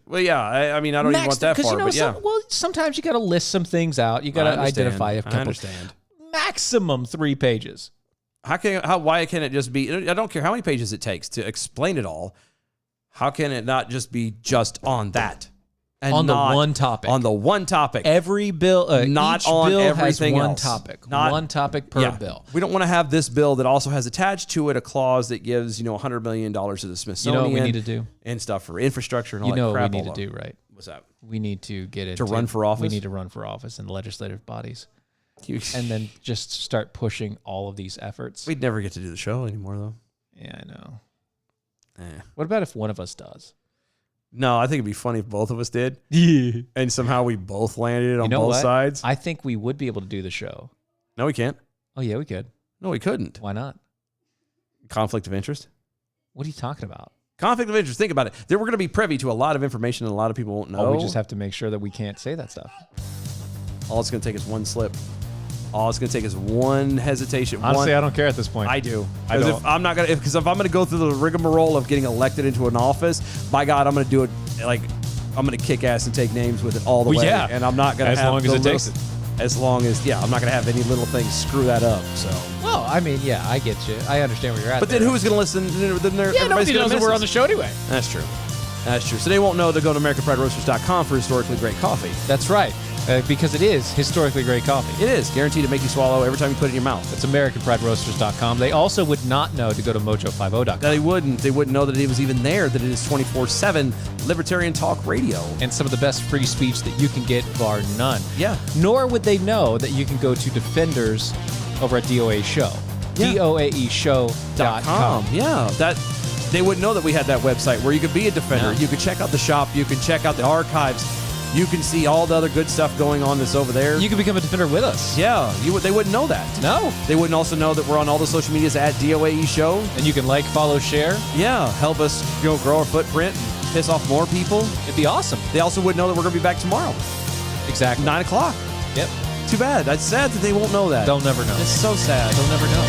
Well, yeah. I mean, I don't even want that far, but yeah. Sometimes you got to list some things out. You got to identify a couple. I understand. Maximum 3 pages. Why can it just be, I don't care how many pages it takes to explain it all. How can it not just be just on that? And On the one topic. On the one topic. Every bill, not each on bill everything has one else. topic. Not- one topic per bill. We don't want to have this bill that also has attached to it a clause that gives, $100 million to the You know Smithsonian. what we need to do? And stuff for infrastructure and all You know that crap. what we need to do, right? What's that? We need to get into run for office? We need to run for office in the legislative bodies, and then just start pushing all of these efforts. We'd never get to do the show anymore, though. Yeah, I know. Eh. What about if one of us does? No, I think it'd be funny if both of us did. Yeah. And somehow we both landed on You know both what? sides. I think we would be able to do the show. No, we can't. Oh yeah, we could. No, we couldn't. Why not? Conflict of interest. What are you talking about? Conflict of interest. Think about it. We're going to be privy to a lot of information and a lot of people won't know. Oh, we just have to make sure that we can't say that stuff. All it's going to take is one slip. All it's going to take is one hesitation. Honestly, I don't care at this point. I do. I Because don't. if I'm not gonna, because if I'm gonna go through the rigmarole of getting elected into an office, by God, I'm gonna do it like I'm gonna kick ass and take names with it all the Well, way. yeah. And I'm not gonna As have long as the it little- takes it. As long as I'm not gonna have any little things screw that up. So, Well, I mean, yeah, I get you. I understand where you're at. but then there. who's gonna listen? Then Yeah, nobody knows that we're on the show anyway. That's true. That's true. So they won't know to go to AmericanPrideRoasters.com for historically great coffee. That's right, because it is historically great coffee. It is guaranteed to make you swallow every time you put it in your mouth. It's AmericanPrideRoasters.com. They also would not know to go to Mojo50.com. They wouldn't. They wouldn't know that it was even there. That it is 24/7 libertarian talk radio. And some of the best free speech that you can get, bar none. Yeah. Nor would they know that you can go to Defenders over at DOA Show. Yeah. DOAEshow.com. Yeah, that they wouldn't know that we had that website where you could be a defender. No. You could check out the shop. You can check out the archives. You can see all the other good stuff going on that's over there. You can become a defender with us. Yeah, they wouldn't know that. No. They wouldn't also know that we're on all the social medias at DOAE Show. And you can like, follow, share. Yeah, help us grow our footprint and piss off more people. It'd be awesome. They also wouldn't know that we're going to be back tomorrow, Exactly. 9 o'clock. Yep. Too bad. That's sad that they won't know that. They'll never know. It's so sad. They'll never know.